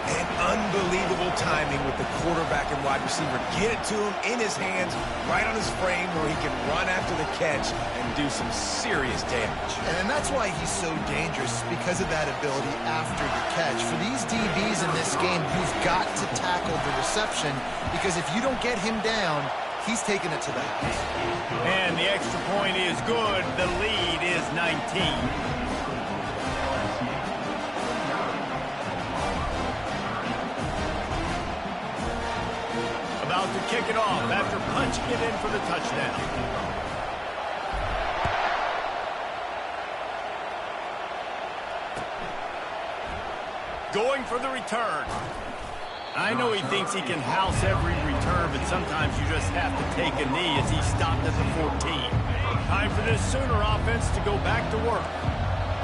And unbelievable timing with the quarterback and wide receiver. Get it to him in his hands, right on his frame where he can run after the catch and do some serious damage. And that's why he's so dangerous, because of that ability after the catch. For these DBs in this game, you've got to tackle the reception, because if you don't get him down, he's taking it to the house. And the extra point is good. The lead is 19. About to kick it off after punching it in for the touchdown. Going for the return. I know he thinks he can house every return, but sometimes you just have to take a knee as he stopped at the 14. Time for this Sooner offense to go back to work.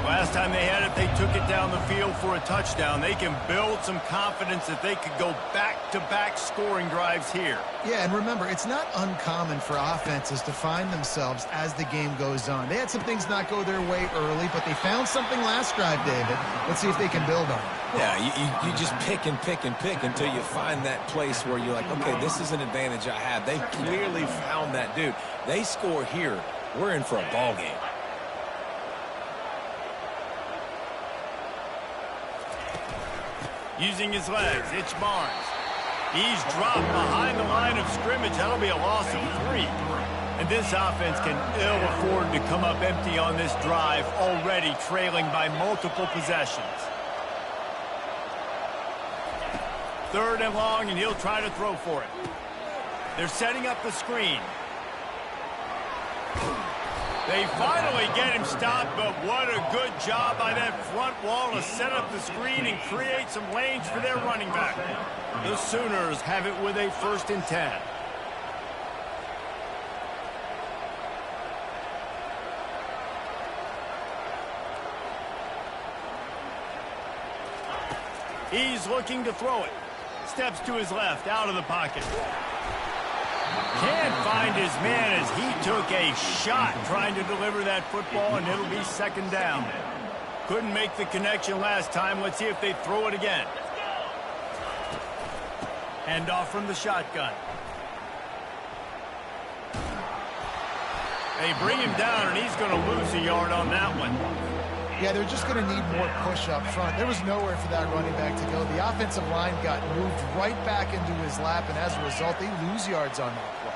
Last time they had it, they took it down the field for a touchdown. They can build some confidence that they could go back-to-back scoring drives here. Yeah, and remember, it's not uncommon for offenses to find themselves as the game goes on. They had some things not go their way early, but they found something last drive, David. Let's see if they can build on it. Yeah, you just pick and pick and pick until you find that place where you're like, okay, this is an advantage I have. They clearly found that, dude. They score here. We're in for a ball game. Using his legs, it's Barnes. He's dropped behind the line of scrimmage. That'll be a loss of 3. And this offense can ill afford to come up empty on this drive, already trailing by multiple possessions. 3rd and long, and he'll try to throw for it. They're setting up the screen. They finally get him stopped, but what a good job by that front wall to set up the screen and create some lanes for their running back. The Sooners have it with a 1st and 10. He's looking to throw it. Steps to his left, out of the pocket. Can't find his man as he took a shot trying to deliver that football, and it'll be 2nd down. Couldn't make the connection last time. Let's see if they throw it again. Hand off from the shotgun. They bring him down, and he's going to lose a yard on that one. Yeah, they're just going to need more push up front. There was nowhere for that running back to go. The offensive line got moved right back into his lap, and as a result, they lose yards on that play.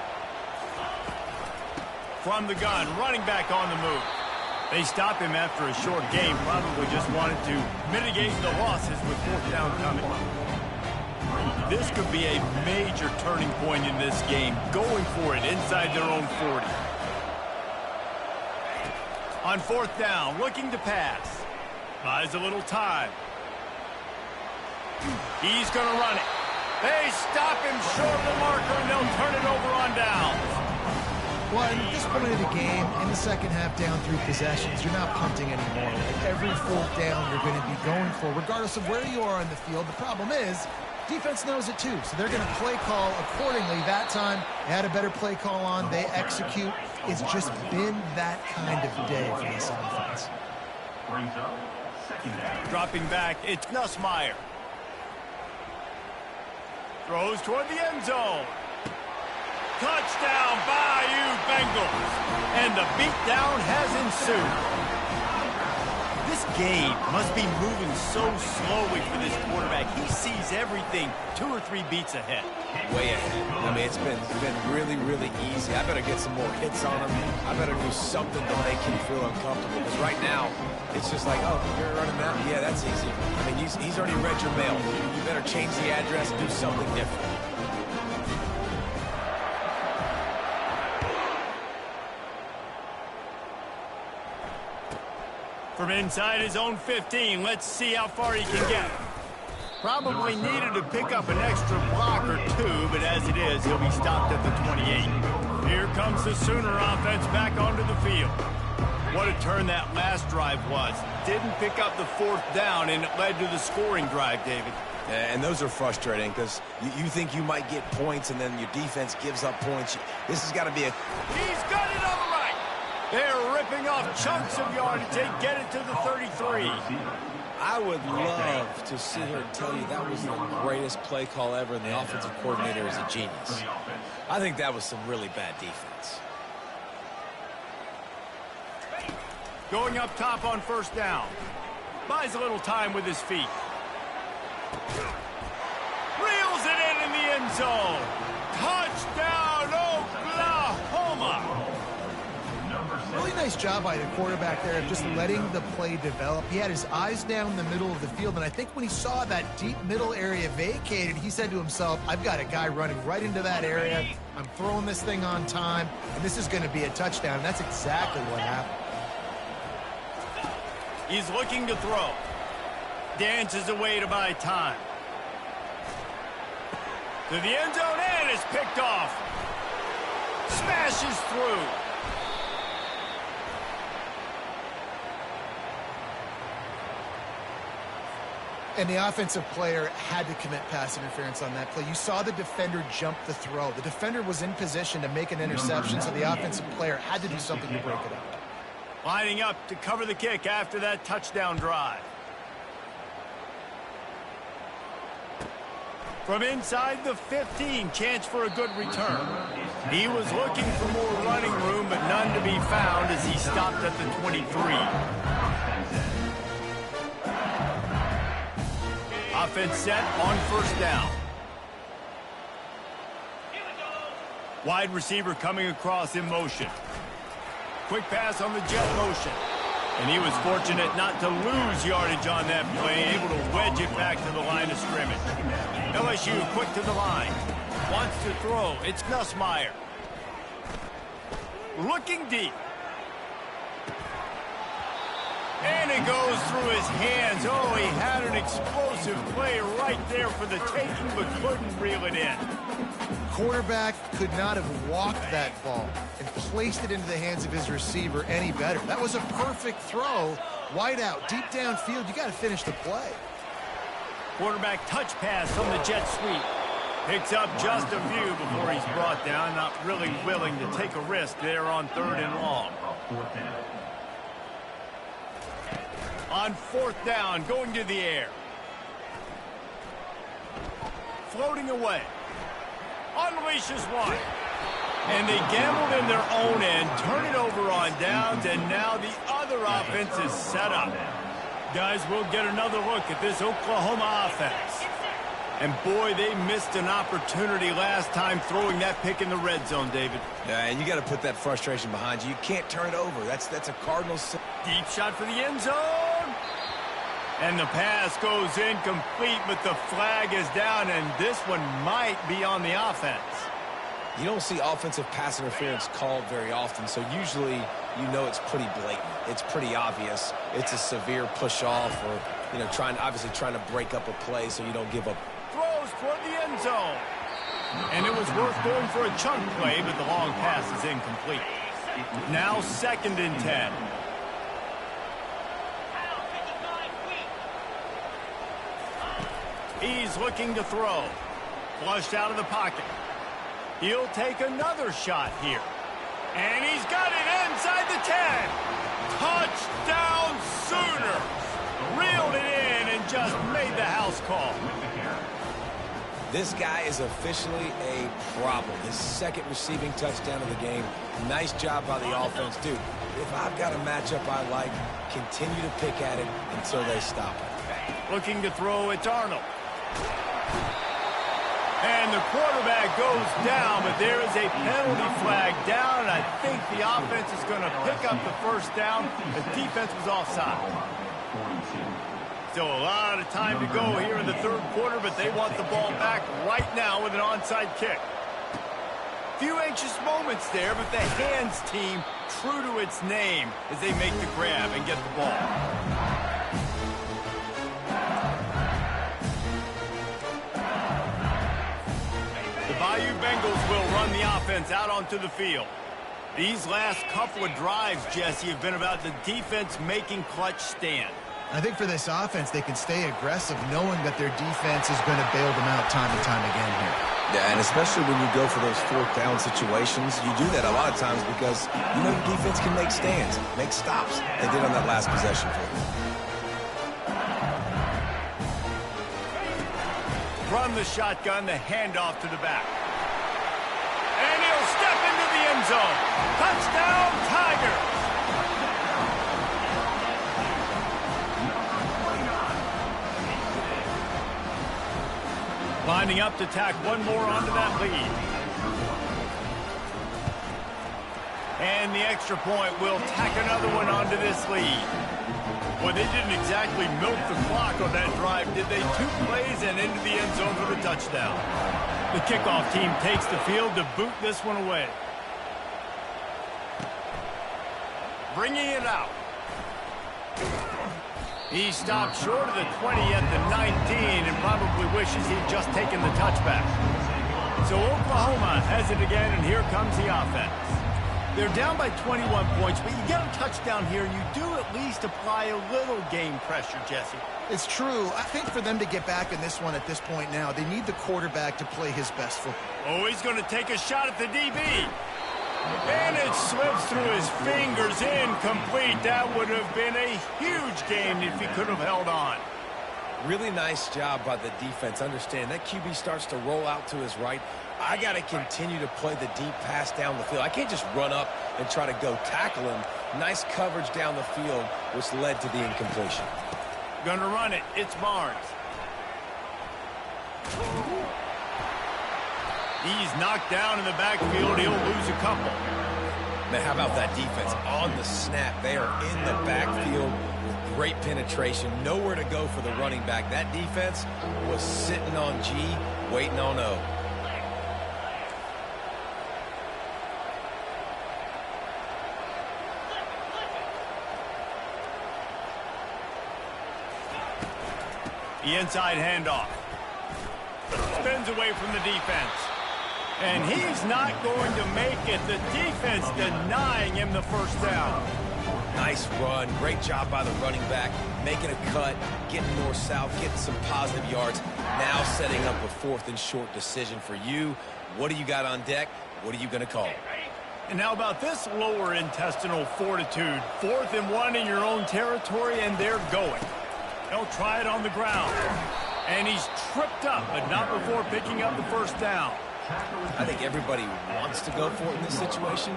From the gun, running back on the move. They stop him after a short game. Probably just wanted to mitigate the losses with 4th down coming. This could be a major turning point in this game. Going for it inside their own 40. On 4th down, looking to pass. Buys a little time. He's going to run it. They stop him short of the marker, and they'll turn it over on downs. Well, at this point of the game, in the second half, down 3 possessions, you're not punting anymore. Like every 4th down you're going to be going for, regardless of where you are on the field. The problem is, defense knows it too, so they're going to play call accordingly. That time, they had a better play call on. They execute. It's just been that kind of day for this offense. Dropping back, it's Nussmeier. Throws toward the end zone. Touchdown, Bayou Bengals. And the beatdown has ensued. This game must be moving so slowly for this quarterback. He sees everything 2 or 3 beats ahead. Way ahead. I mean, it's been really, really easy. I better get some more hits on him. I better do something to make him feel uncomfortable. Because right now, it's just like, oh, you're running that? Yeah, that's easy. I mean, he's already read your mail. You better change the address and do something different. From inside his own 15, let's see how far he can get. Probably needed to pick up an extra block or 2, but as it is, he'll be stopped at the 28. Here comes the Sooner offense back onto the field. What a turn that last drive was. Didn't pick up the 4th down, and it led to the scoring drive, David. And those are frustrating because you think you might get points, and then your defense gives up points. This has got to be a... He's got it on the right. They're ripping off chunks of yardage. They get it to the 33. I would love to sit here and tell you that was the greatest play call ever, and the offensive coordinator is a genius. I think that was some really bad defense. Going up top on 1st down. Buys a little time with his feet. Reels it in the end zone. Touchdown, Oklahoma. Really nice job by the quarterback there of just letting the play develop. He had his eyes down the middle of the field, and I think when he saw that deep middle area vacated, he said to himself, I've got a guy running right into that area. I'm throwing this thing on time, and this is going to be a touchdown. And that's exactly what happened. He's looking to throw. Dances away to buy time. To the end zone, and is picked off. Smashes through. And the offensive player had to commit pass interference on that play. You saw the defender jump the throw. The defender was in position to make an interception, so the offensive player had to do something to break it up. Lining up to cover the kick after that touchdown drive. From inside the 15, chance for a good return. He was looking for more running room, but none to be found as he stopped at the 23. Offense set on 1st down. Wide receiver coming across in motion. Quick pass on the jet motion. And he was fortunate not to lose yardage on that play, able to wedge it back to the line of scrimmage. LSU quick to the line. Wants to throw. It's Nussmeier. Looking deep. And it goes through his hands. Oh, he had an explosive play right there for the taking, but couldn't reel it in. Quarterback could not have walked that ball and placed it into the hands of his receiver any better. That was a perfect throw. Wide out, deep downfield. You got to finish the play. Quarterback touch pass on the jet sweep. Picks up just a few before he's brought down. Not really willing to take a risk there on 3rd and long. On 4th down, going to the air. Floating away. Unleashes one. And they gambled in their own end, turn it over on downs, and now the other offense is set up. Guys, we'll get another look at this Oklahoma offense. And boy, they missed an opportunity last time throwing that pick in the red zone, David. Yeah, and you got to put that frustration behind you. You can't turn it over. That's a Cardinals. Deep shot for the end zone. And the pass goes incomplete, but the flag is down, and this one might be on the offense. You don't see offensive pass interference called very often, so usually you know it's pretty blatant. It's pretty obvious. It's a severe push-off or, you know, obviously trying to break up a play so you don't give up. Throws toward the end zone. And it was worth going for a chunk play, but the long pass is incomplete. Now 2nd and 10. He's looking to throw. Flushed out of the pocket. He'll take another shot here. And he's got it inside the 10. Touchdown Sooners. Reeled it in and just made the house call. This guy is officially a problem. His 2nd receiving touchdown of the game. Nice job by the offense. Dude, if I've got a matchup I like, continue to pick at it until they stop it. Looking to throw, it's Arnold. And the quarterback goes down, but there is a penalty flag down. I think the offense is going to pick up the 1st down. The defense was offside. Still a lot of time to go here in the 3rd quarter, but they want the ball back right now with an onside kick. Few anxious moments there, but the hands team true to its name as they make the grab and get the ball. Bayou Bengals will run the offense out onto the field. These last couple of drives, Jesse, have been about the defense making clutch stand. I think for this offense, they can stay aggressive knowing that their defense is going to bail them out time and time again here. Yeah, and especially when you go for those 4th down situations, you do that a lot of times because you know your defense can make stands, make stops. They did on that last possession for you. From the shotgun, the handoff to the back. And he'll step into the end zone. Touchdown, Tigers! Lining up to tack one more onto that lead. And the extra point will tack another one onto this lead. Well, they didn't exactly milk the clock on that drive, did they? 2 plays and into the end zone for the touchdown. The kickoff team takes the field to boot this one away. Bringing it out. He stopped short of the 20 at the 19 and probably wishes he'd just taken the touchback. So Oklahoma has it again, and here comes the offense. They're down by 21 points, but you get a touchdown here, and you do at least apply a little game pressure, Jesse. It's true. I think for them to get back in this one at this point now, they need the quarterback to play his best football. Oh, he's going to take a shot at the DB. And it slips through his fingers, incomplete. That would have been a huge game if he could have held on. Really nice job by the defense. Understand that QB starts to roll out to his right. I got to continue to play the deep pass down the field. I can't just run up and try to go tackle him. Nice coverage down the field, which led to the incompletion. Gonna run it. It's Barnes. He's knocked down in the backfield. He'll lose a couple. Man, how about that defense? On the snap, they are in the backfield with great penetration. Nowhere to go for the running back. That defense was sitting on G, waiting on O. The inside handoff. Spins away from the defense. And he's not going to make it. The defense denying him the first down. Nice run. Great job by the running back. Making a cut, getting north-south, getting some positive yards. Now setting up a 4th and short decision for you. What do you got on deck? What are you going to call? And how about this lower intestinal fortitude? 4th and 1 in your own territory, and they're going. They'll try it on the ground. And he's tripped up, but not before picking up the first down. I think everybody wants to go for it in this situation,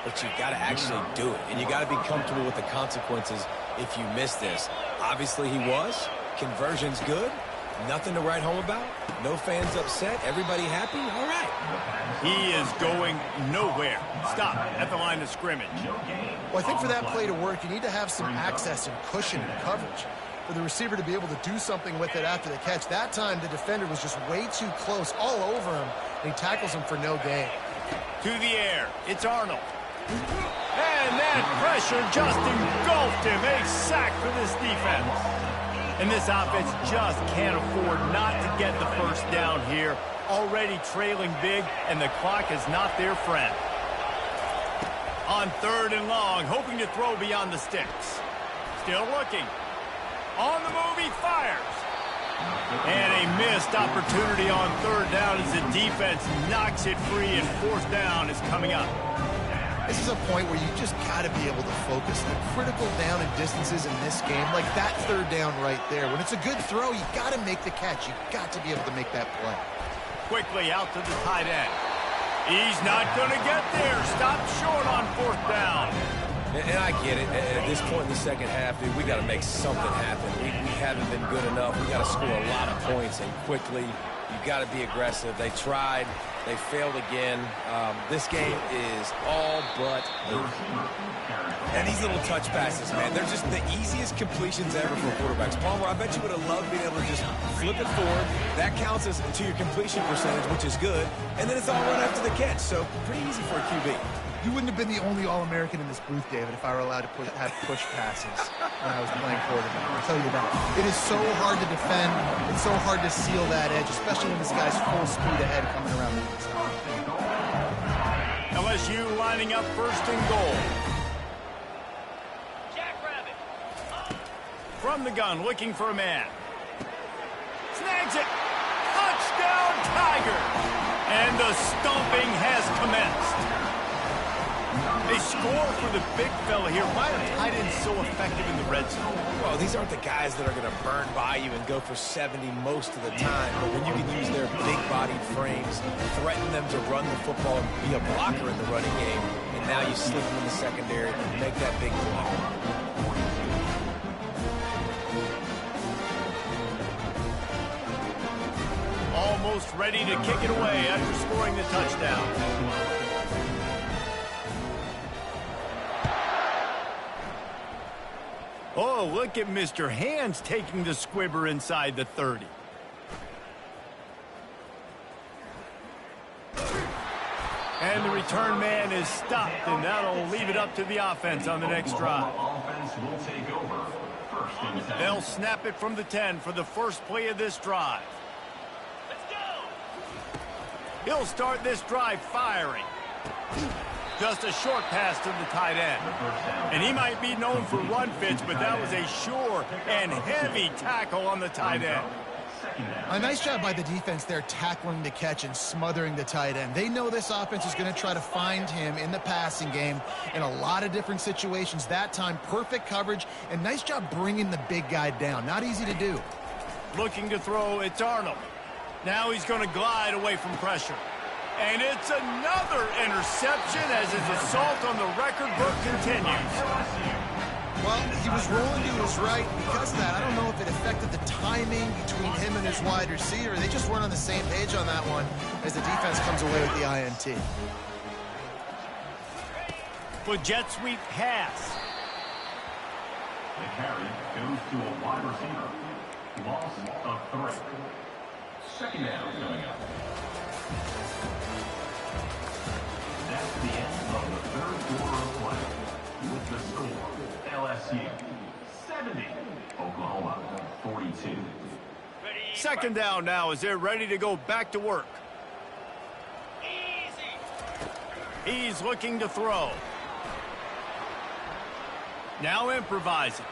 but you got to actually do it. And you got to be comfortable with the consequences if you miss this. Obviously he was. Conversion's good. Nothing to write home about. No fans upset. Everybody happy? All right. He is going nowhere. Stop at the line of scrimmage. Well, I think for that play to work, you need to have some access and cushion and coverage for the receiver to be able to do something with it after the catch. That time, the defender was just way too close, all over him, and he tackles him for no gain. To the air, it's Arnold. And that pressure just engulfed him. A sack for this defense. And this offense just can't afford not to get the first down here. Already trailing big, and the clock is not their friend. On 3rd and long, hoping to throw beyond the sticks. Still looking. On the move, he fires. And a missed opportunity on 3rd down as the defense knocks it free, and 4th down is coming up. This is a point where you just got to be able to focus. The critical down and distances in this game, like that 3rd down right there. When it's a good throw, you got to make the catch. You got to be able to make that play. Quickly out to the tight end. He's not going to get there. Stop short on 4th down. And I get it. At this point in the second half, dude, we got to make something happen. We haven't been good enough. We got to score a lot of points, and quickly. You got to be aggressive. They tried. They failed again. This game is all but over. And these little touch passes, man, they're just the easiest completions ever for quarterbacks. Palmer, I bet you would have loved being able to just flip it forward. That counts as to your completion percentage, which is good. And then it's all run after the catch. So pretty easy for a QB. You wouldn't have been the only All-American in this booth, David, if I were allowed to have push passes when I was playing quarterback. I'll tell you that. It is so hard to defend. It's so hard to seal that edge, especially when this guy's full speed ahead coming around the inside. LSU lining up 1st and goal. From the gun, looking for a man. Snags it. Touchdown, Tiger. And the stomping has commenced. They score for the big fella here. Why are tight ends so effective in the red zone? Well, these aren't the guys that are going to burn by you and go for 70 most of the time. But when you can use their big-bodied frames, threaten them to run the football and be a blocker in the running game, and now you slip them in the secondary and make that big play. Almost ready to kick it away after scoring the touchdown. Oh, look at Mr. Hands taking the squibber inside the 30. And the return man is stopped, and that'll leave it up to the offense on the next drive. They'll snap it from the 10 for the first play of this drive. He'll start this drive firing. Just a short pass to the tight end. And he might be known for run fits, but that was a sure and heavy tackle on the tight end. A nice job by the defense there, tackling the catch and smothering the tight end. They know this offense is going to try to find him in the passing game in a lot of different situations. That time, perfect coverage, and nice job bringing the big guy down. Not easy to do. Looking to throw, it's Arnold. Now he's going to glide away from pressure. And it's another interception as his assault on the record book continues. Well, he was rolling to his right. Because of that, I don't know if it affected the timing between him and his wide receiver. They just weren't on the same page on that one as the defense comes away with the INT. for jet sweep pass. The carry goes to a wide receiver. Loss of 3. Second down coming up. That's the end of the third quarter of play. With the score, LSU 70, Oklahoma 42. Second down now as they're ready to go back to work. He's looking to throw. Now improvising.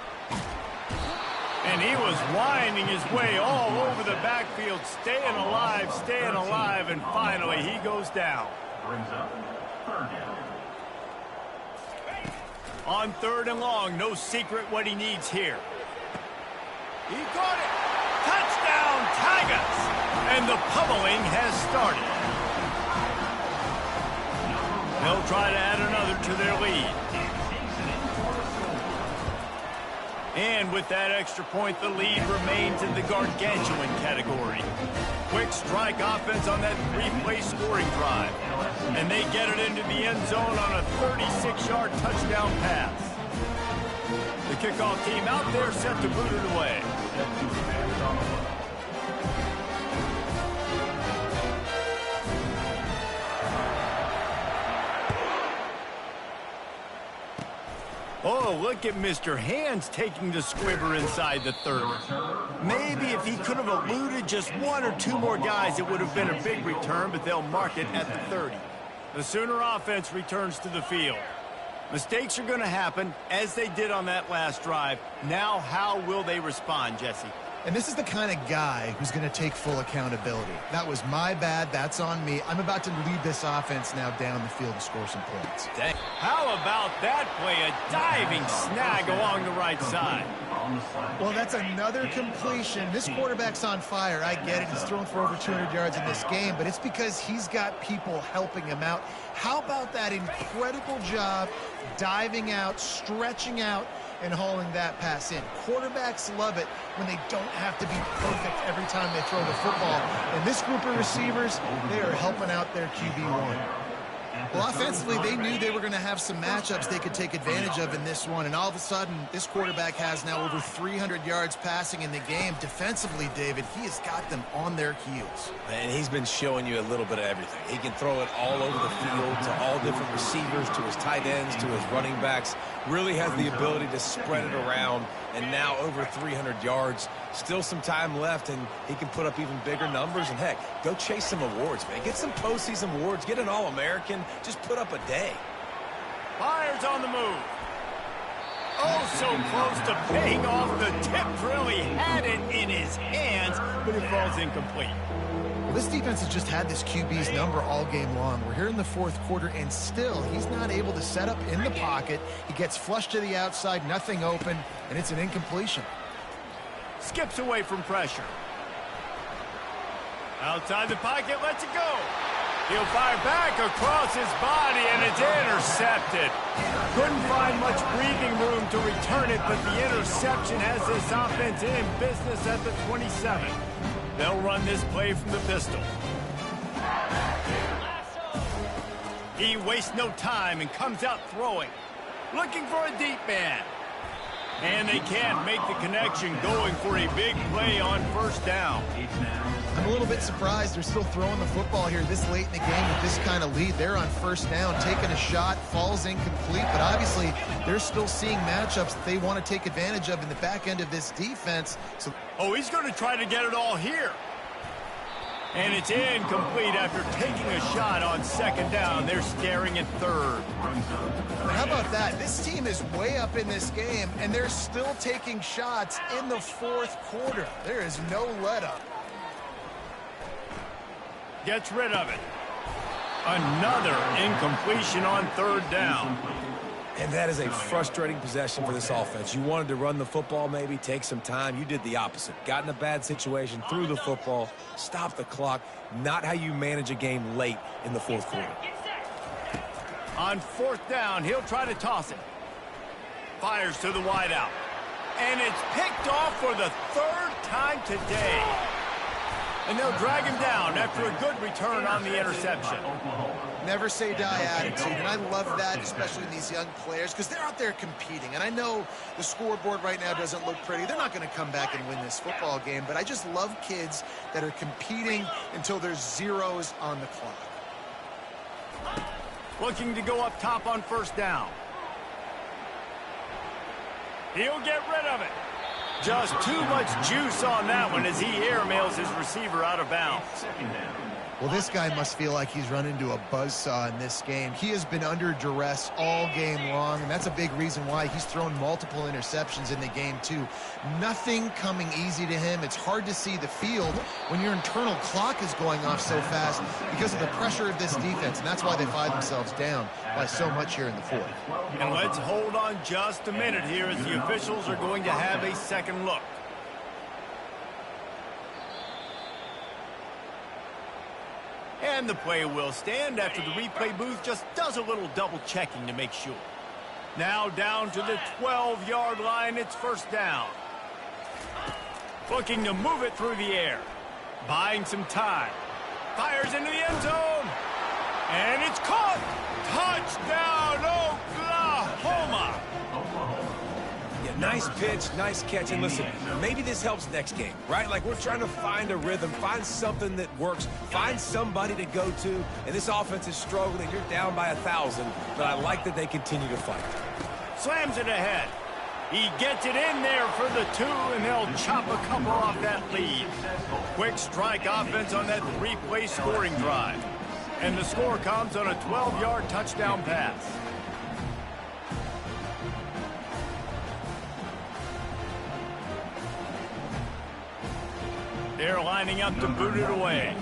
And he was winding his way all over the backfield, staying alive, and finally he goes down. Brings up third down. On 3rd and long, no secret what he needs here. He got it. Touchdown, Tigers! And the pummeling has started. They'll try to add another to their lead. And with that extra point, the lead remains in the gargantuan category. Quick strike offense on that 3-play scoring drive. And they get it into the end zone on a 36-yard touchdown pass. The kickoff team out there set to boot it away. Oh, look at Mr. Hands taking the squibber inside the 30. Maybe if he could have eluded just 1 or 2 more guys, it would have been a big return, but they'll mark it at the 30. The Sooner offense returns to the field. Mistakes are going to happen, as they did on that last drive. Now, how will they respond, Jesse? And this is the kind of guy who's going to take full accountability. That was my bad. That's on me. I'm about to lead this offense now down the field and score some points. Dang. How about that play? A diving snag along the right side. Well, that's another completion. This quarterback's on fire. I get it. He's thrown for over 200 yards in this game, but it's because he's got people helping him out. How about that incredible job diving out, stretching out, and hauling that pass in? Quarterbacks love it when they don't have to be perfect every time they throw the football. And this group of receivers, they are helping out their QB1. Well, offensively, they knew they were going to have some matchups they could take advantage of in this one. And all of a sudden, this quarterback has now over 300 yards passing in the game. Defensively, David, he has got them on their heels. And he's been showing you a little bit of everything. He can throw it all over the field to all different receivers, to his tight ends, to his running backs. Really has the ability to spread it around. And now over 300 yards. Still some time left, and he can put up even bigger numbers. And, heck, go chase some awards, man. Get some postseason awards. Get an All-American. Just put up a day. Fires on the move. Oh, so close to paying off the tip drill. He had it in his hands, but it falls incomplete. Well, this defense has just had this QB's number all game long. We're here in the 4th quarter, and still he's not able to set up in the pocket. He gets flushed to the outside, nothing open, and it's an incompletion. Skips away from pressure. Outside the pocket, lets it go. He'll fire back across his body, and it's intercepted. Couldn't find much breathing room to return it, but the interception has this offense in business at the 27. They'll run this play from the pistol. He wastes no time and comes out throwing. Looking for a deep man. And they can't make the connection, going for a big play on 1st down. I'm a little bit surprised they're still throwing the football here this late in the game with this kind of lead. They're on 1st down, taking a shot, falls incomplete, but obviously they're still seeing matchups that they want to take advantage of in the back end of this defense. So, he's going to try to get it all here. And it's incomplete after taking a shot on 2nd down. They're staring at 3rd. How about that? This team is way up in this game, and they're still taking shots in the 4th quarter. There is no let-up. Gets rid of it. Another incompletion on 3rd down. And that is a frustrating possession for this offense. You wanted to run the football, maybe take some time. You did the opposite. Got in a bad situation, threw the football, stopped the clock. Not how you manage a game late in the 4th quarter. On 4th down, he'll try to toss it. Fires to the wideout. And it's picked off for the 3rd time today. And they'll drag him down after a good return on the interception. Never say die attitude, and I love that, especially in these young players, because they're out there competing. And I know the scoreboard right now doesn't look pretty. They're not going to come back and win this football game, but I just love kids that are competing until there's zeros on the clock. Looking to go up top on first down. He'll get rid of it. Just too much juice on that one as he airmails his receiver out of bounds. Well, this guy must feel like he's run into a buzzsaw in this game. He has been under duress all game long, and that's a big reason why he's thrown multiple interceptions in the game, too. Nothing coming easy to him. It's hard to see the field when your internal clock is going off so fast because of the pressure of this defense, and that's why they find themselves down by so much here in the fourth. And let's hold on just a minute here as the officials are going to have a second look. And the play will stand after the replay booth just does a little double checking to make sure. Now down to the 12-yard line, it's first down. Looking to move it through the air. Buying some time. Fires into the end zone. And it's caught. Touchdown, Oklahoma. Yeah, nice pitch, nice catch. And listen, maybe this helps next game, right? Like we're trying to find a rhythm, find something that works, find somebody to go to. And this offense is struggling. You're down by 1,000, but I like that they continue to fight. Slams it ahead. He gets it in there for the 2, and they'll chop a couple off that lead. Quick strike offense on that 3-play scoring drive. And the score comes on a 12-yard touchdown pass. They're lining up to boot it away.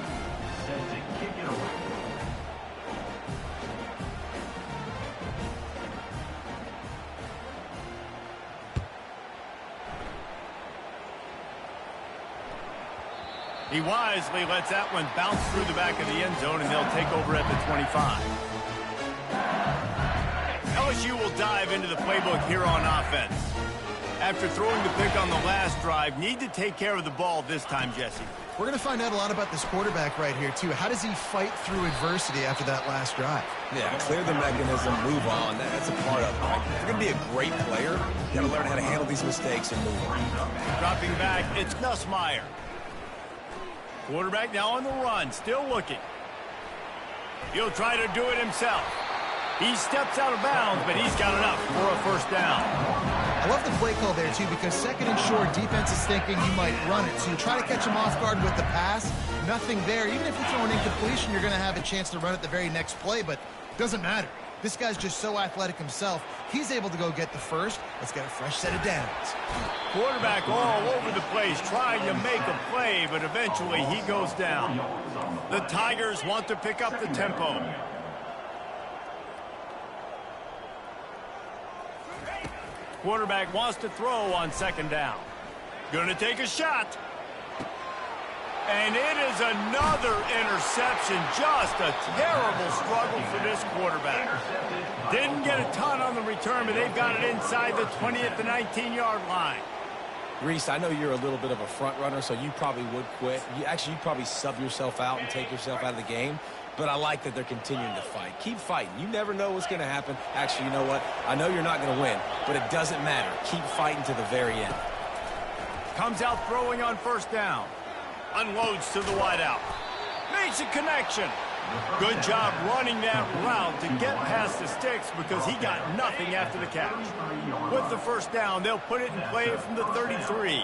He wisely lets that one bounce through the back of the end zone, and they'll take over at the 25. LSU will dive into the playbook here on offense. After throwing the pick on the last drive, need to take care of the ball this time, Jesse. We're going to find out a lot about this quarterback right here, too. How does he fight through adversity after that last drive? Yeah, clear the mechanism, move on. That's a part of it, right? If you're going to be a great player, you got to learn how to handle these mistakes and move on. Dropping back, it's Nussmeier. Quarterback now on the run, still looking. He'll try to do it himself. He steps out of bounds, but he's got enough for a first down. I love the play call there, too, because second and short, defense is thinking you might run it. So you try to catch him off guard with the pass. Nothing there. Even if you throw an incompletion, you're going to have a chance to run it the very next play, but it doesn't matter. This guy's just so athletic himself. He's able to go get the first. Let's get a fresh set of downs. Quarterback all over the place trying to make a play, but eventually he goes down. The Tigers want to pick up the tempo. Quarterback wants to throw on second down. Gonna take a shot. And it is another interception. Just a terrible struggle for this quarterback. Didn't get a ton on the return, but they've got it inside the 20 at the 19-yard line. Reese, I know you're a little bit of a front runner, so you probably would quit. You'd probably sub yourself out and take yourself out of the game. But I like that they're continuing to fight. Keep fighting. You never know what's going to happen. Actually, you know what? I know you're not going to win, but it doesn't matter. Keep fighting to the very end. Comes out throwing on first down. Unloads to the wideout. Makes a connection. Good job running that route to get past the sticks because he got nothing after the catch. With the first down, they'll put it in play from the 33.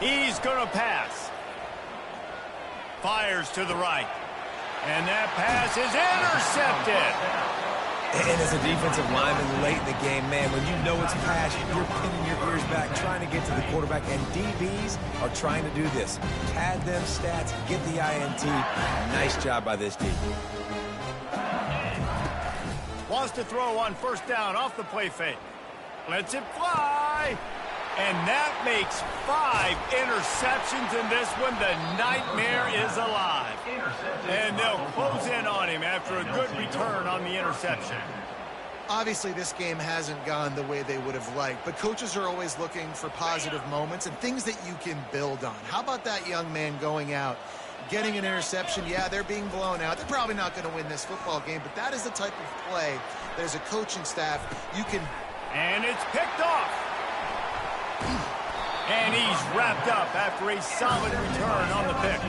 He's going to pass. Fires to the right. And that pass is intercepted. And as a defensive lineman late in the game, man, when you know it's pass, you're pinning your ears back, trying to get to the quarterback, and DBs are trying to do this. Pad them stats, get the INT. Nice job by this team. Wants to throw on first down off the play fake. Lets it fly. And that makes 5 interceptions in this one. The nightmare is alive. And they'll close in on him after a good return on the interception. Obviously, this game hasn't gone the way they would have liked, but coaches are always looking for positive moments and things that you can build on. How about that young man going out, getting an interception? Yeah, they're being blown out. They're probably not going to win this football game, but that is the type of play that as a coaching staff you can... And it's picked off. And he's wrapped up after a solid return on the pick.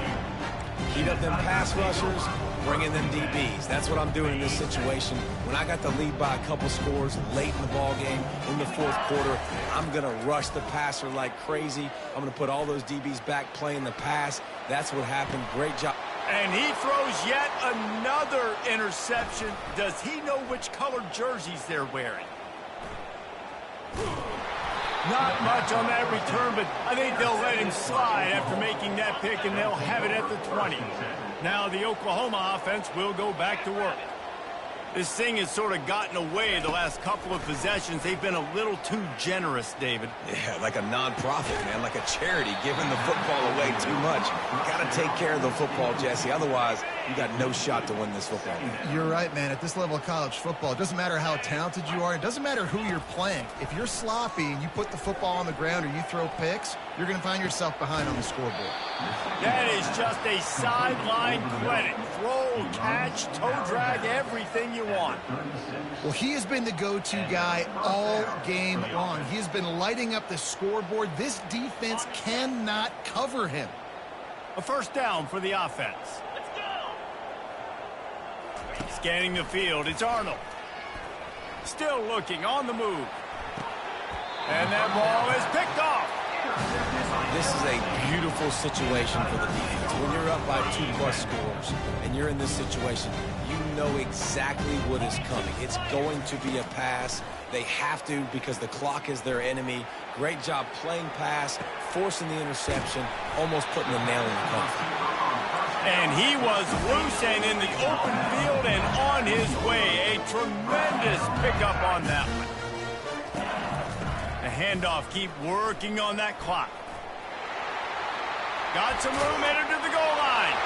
Heat up them pass rushers, bring in them DBs. That's what I'm doing in this situation. When I got the lead by a couple scores late in the ball game, in the fourth quarter, I'm going to rush the passer like crazy. I'm going to put all those DBs back playing the pass. That's what happened. Great job. And he throws yet another interception. Does he know which colored jerseys they're wearing? Not much on that return, but I think they'll let him slide after making that pick, and they'll have it at the 20. Now the Oklahoma offense will go back to work. This thing has sort of gotten away the last couple of possessions. They've been a little too generous, David. Yeah, like a nonprofit, man, like a charity, giving the football away too much. You got to take care of the football, Jesse. Otherwise, you got no shot to win this football game. You're right, man. At this level of college football, it doesn't matter how talented you are. It doesn't matter who you're playing. If you're sloppy and you put the football on the ground or you throw picks, you're going to find yourself behind on the scoreboard. That is just a sideline clinic. Throw, catch, toe drag, everything you want. Well, he has been the go-to guy all game long. He has been lighting up the scoreboard. This defense cannot cover him. A first down for the offense. Let's go. Scanning the field, it's Arnold. Still looking, on the move. And that ball is picked off. This is a beautiful situation for the defense. When you're up by 2+ scores and you're in this situation, you know exactly what is coming. It's going to be a pass. They have to because the clock is their enemy. Great job playing pass, forcing the interception, almost putting the nail in the coffin. And he was loose and in the open field and on his way. A tremendous pickup on that one. The handoff, keep working on that clock. Got some room, headed to the goal line.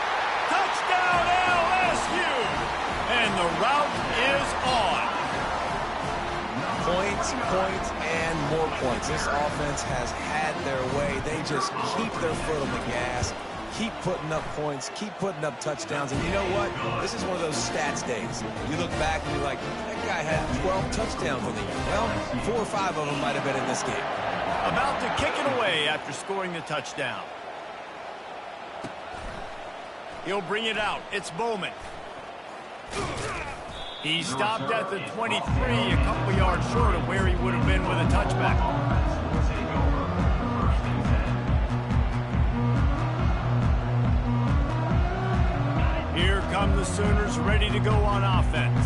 Touchdown LSU! And the route is on. Points, points, and more points. This offense has had their way. They just keep their foot on the gas, keep putting up points, keep putting up touchdowns. And you know what? This is one of those stats days. You look back and you're like, that guy had 12 touchdowns on the year. Well, 4 or 5 of them might have been in this game. About to kick it away after scoring the touchdown. He'll bring it out. It's Bowman. He stopped at the 23, a couple yards short of where he would have been with a touchback. Here come the Sooners ready to go on offense.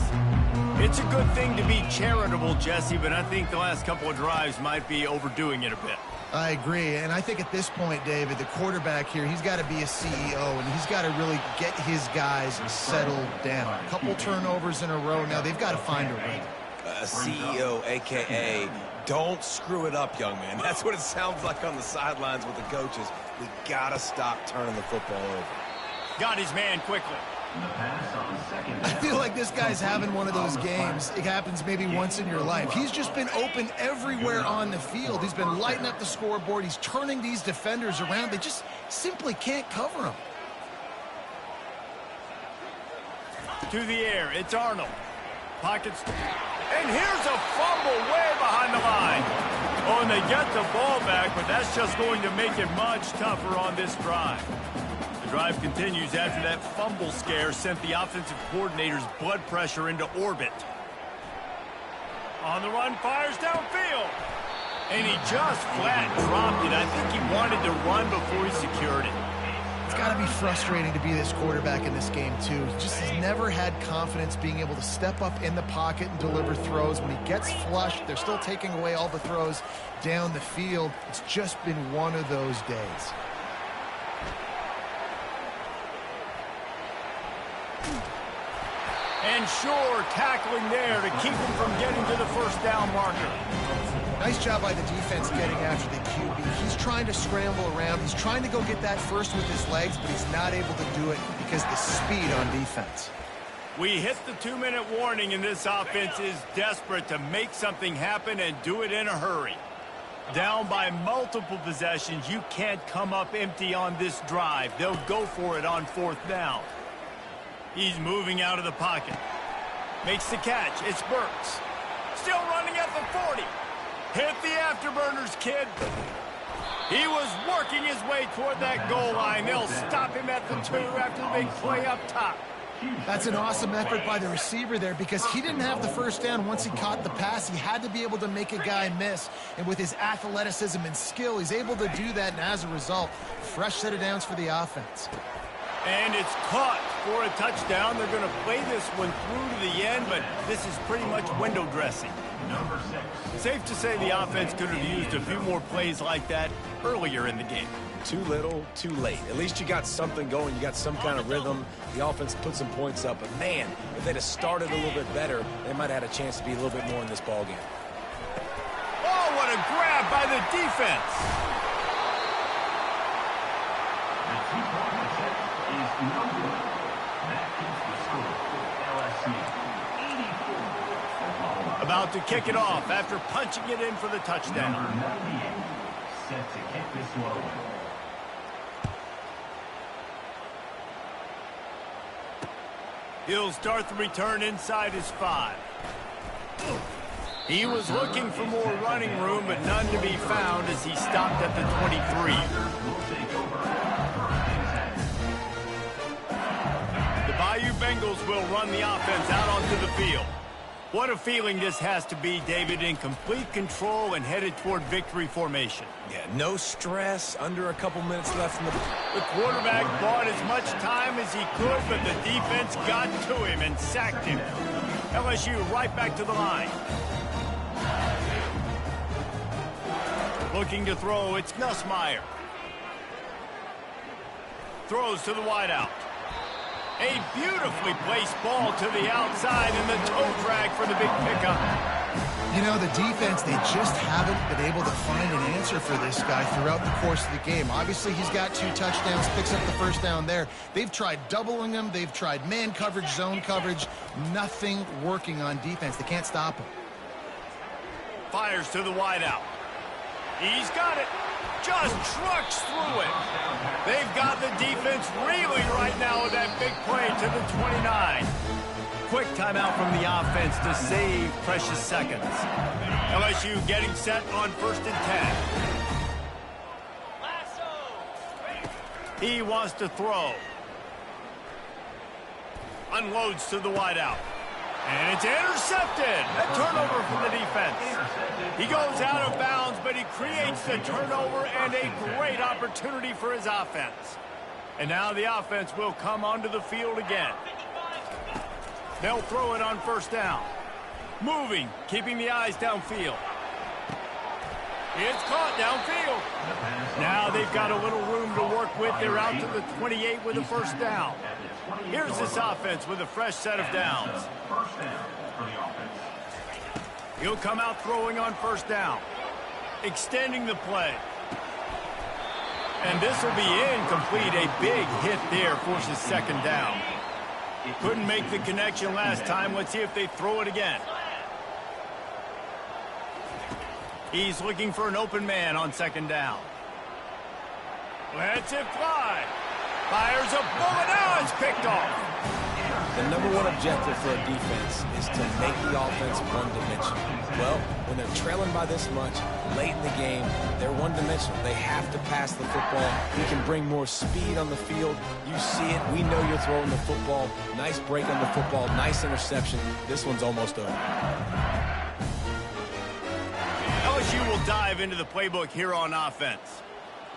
It's a good thing to be charitable, Jesse, but I think the last couple of drives might be overdoing it a bit. I agree, and I think at this point, David, the quarterback here, he's got to be a CEO, and he's got to really get his guys settled down. A couple turnovers in a row now. They've got to find a rhythm. A CEO, a.k.a. don't screw it up, young man. That's what it sounds like on the sidelines with the coaches. We got to stop turning the football over. Got his man quickly. I feel like this guy's having one of those games. It happens maybe once in your life. He's just been open everywhere on the field. He's been lighting up the scoreboard. He's turning these defenders around. They just simply can't cover him. To the air, it's Arnold. Pockets. And here's a fumble way behind the line. Oh, and they get the ball back, but that's just going to make it much tougher on this drive. The drive continues after that fumble scare sent the offensive coordinator's blood pressure into orbit. On the run, fires downfield. And he just flat dropped it. I think he wanted to run before he secured it. It's got to be frustrating to be this quarterback in this game, too. He just has never had confidence being able to step up in the pocket and deliver throws. When he gets flushed, they're still taking away all the throws down the field. It's just been one of those days. And sure, tackling there to keep him from getting to the first down marker. Nice job by the defense getting after the QB. He's trying to scramble around. He's trying to go get that first with his legs, but he's not able to do it because of the speed on defense. We hit the 2-minute warning, and this offense is desperate to make something happen and do it in a hurry. Down by multiple possessions, you can't come up empty on this drive. They'll go for it on 4th down. He's moving out of the pocket. Makes the catch. It's Burks. Still running at the 40. Hit the afterburners, kid. He was working his way toward that goal line. They'll stop him at the 2 after the big play up top. That's an awesome effort by the receiver there because he didn't have the first down once he caught the pass. He had to be able to make a guy miss. And with his athleticism and skill, he's able to do that. And as a result, fresh set of downs for the offense. And it's caught for a touchdown. They're going to play this one through to the end, but this is pretty much window dressing. Number 6. Safe to say the offense could have used a few more plays like that earlier in the game. Too little, too late. At least you got something going. You got some kind of rhythm. The offense put some points up. But, man, if they'd have started a little bit better, they might have had a chance to be a little bit more in this ballgame. Oh, what a grab by the defense. The 2-point attempt is no good. That keeps the score. LSU 84, Oklahoma. About to kick it off after punching it in for the touchdown. Number 98, set to kick this one away. He'll start the return inside his 5. He was looking for more running room, but none to be found as he stopped at the 23. Will take over. The Bayou Bengals will run the offense out onto the field. What a feeling this has to be, David, in complete control and headed toward victory formation. Yeah, no stress, under a couple minutes left in the... The quarterback bought as much time as he could, but the defense got to him and sacked him. LSU right back to the line. Looking to throw, it's Nussmeier. Throws to the wideout. A beautifully placed ball to the outside and the toe drag for the big pickup. You know, the defense, they just haven't been able to find an answer for this guy throughout the course of the game. Obviously, he's got 2 touchdowns, picks up the first down there. They've tried doubling him. They've tried man coverage, zone coverage. Nothing working on defense. They can't stop him. Fires to the wideout. He's got it. Just trucks through it. They've got the defense reeling right now with that big play to the 29. Quick timeout from the offense to save precious seconds. LSU getting set on 1st and 10. He wants to throw. Unloads to the wideout. And it's intercepted. A turnover from the defense. He goes out of bounds, but he creates the turnover and a great opportunity for his offense. And now the offense will come onto the field again. They'll throw it on 1st down. Moving, keeping the eyes downfield. It's caught downfield. Now they've got a little room to work with. They're out to the 28 with a 1st down. Here's this offense with a fresh set of downs. First down for the offense. He'll come out throwing on 1st down. Extending the play. And this will be incomplete. A big hit there forces 2nd down. Couldn't make the connection last time. Let's see if they throw it again. He's looking for an open man on 2nd down. Lets it fly. Fires a bullet. Now it's picked off. The #1 objective for a defense is to make the offense one-dimensional. Well, when they're trailing by this much, late in the game, they're one-dimensional. They have to pass the football. You can bring more speed on the field. You see it. We know you're throwing the football. Nice break on the football. Nice interception. This one's almost over. LSU will dive into the playbook here on offense.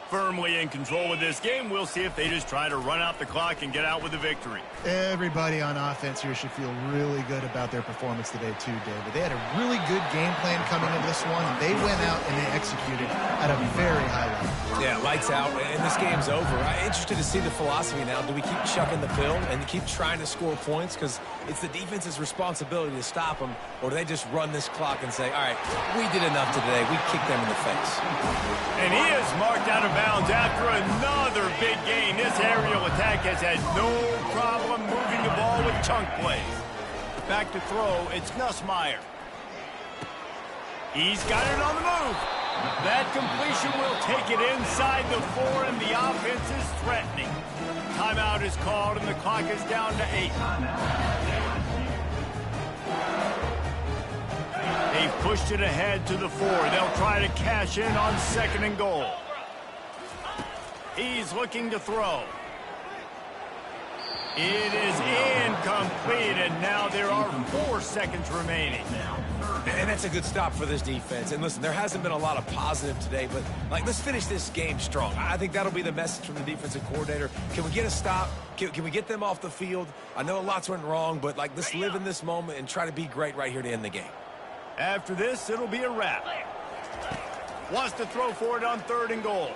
Firmly in control of this game. We'll see if they just try to run out the clock and get out with the victory. Everybody on offense here should feel really good about their performance today too, David. They had a really good game plan coming into this one. They went out and they executed at a very high level. Yeah, lights out, and this game's over. I'm interested to see the philosophy now. Do we keep chucking the pill and keep trying to score points because it's the defense's responsibility to stop them, or do they just run this clock and say, all right, we did enough today. We kicked them in the face. And he is marked out of of bounds after another big gain. This aerial attack has had no problem moving the ball with chunk plays. Back to throw, it's Nussmeier. He's got it on the move. That completion will take it inside the 4, and the offense is threatening. Timeout is called, and the clock is down to 8. They've pushed it ahead to the 4. They'll try to cash in on 2nd and goal. He's looking to throw. It is incomplete, and now there are 4 seconds remaining. And that's a good stop for this defense. And listen, there hasn't been a lot of positive today, but let's finish this game strong. I think that'll be the message from the defensive coordinator. Can we get a stop? Can we get them off the field? I know lots went wrong, but let's live in this moment and try to be great right here to end the game. After this, it'll be a wrap. Wants to throw for it on 3rd and goal.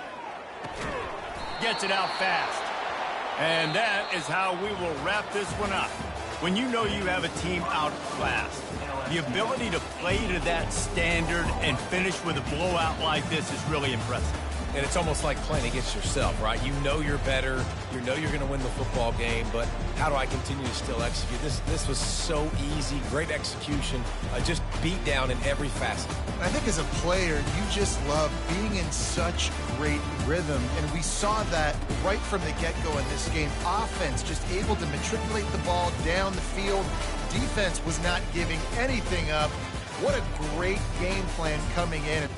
Gets it out fast. And that is how we will wrap this one up. When you know you have a team outclassed, the ability to play to that standard and finish with a blowout like this is really impressive. And it's almost like playing against yourself, right? You know you're better. You know you're going to win the football game, but how do I continue to still execute? This was so easy, great execution, just beat down in every facet. I think as a player, you just love being in such great rhythm, and we saw that right from the get-go in this game. Offense just able to matriculate the ball down the field. Defense was not giving anything up. What a great game plan coming in.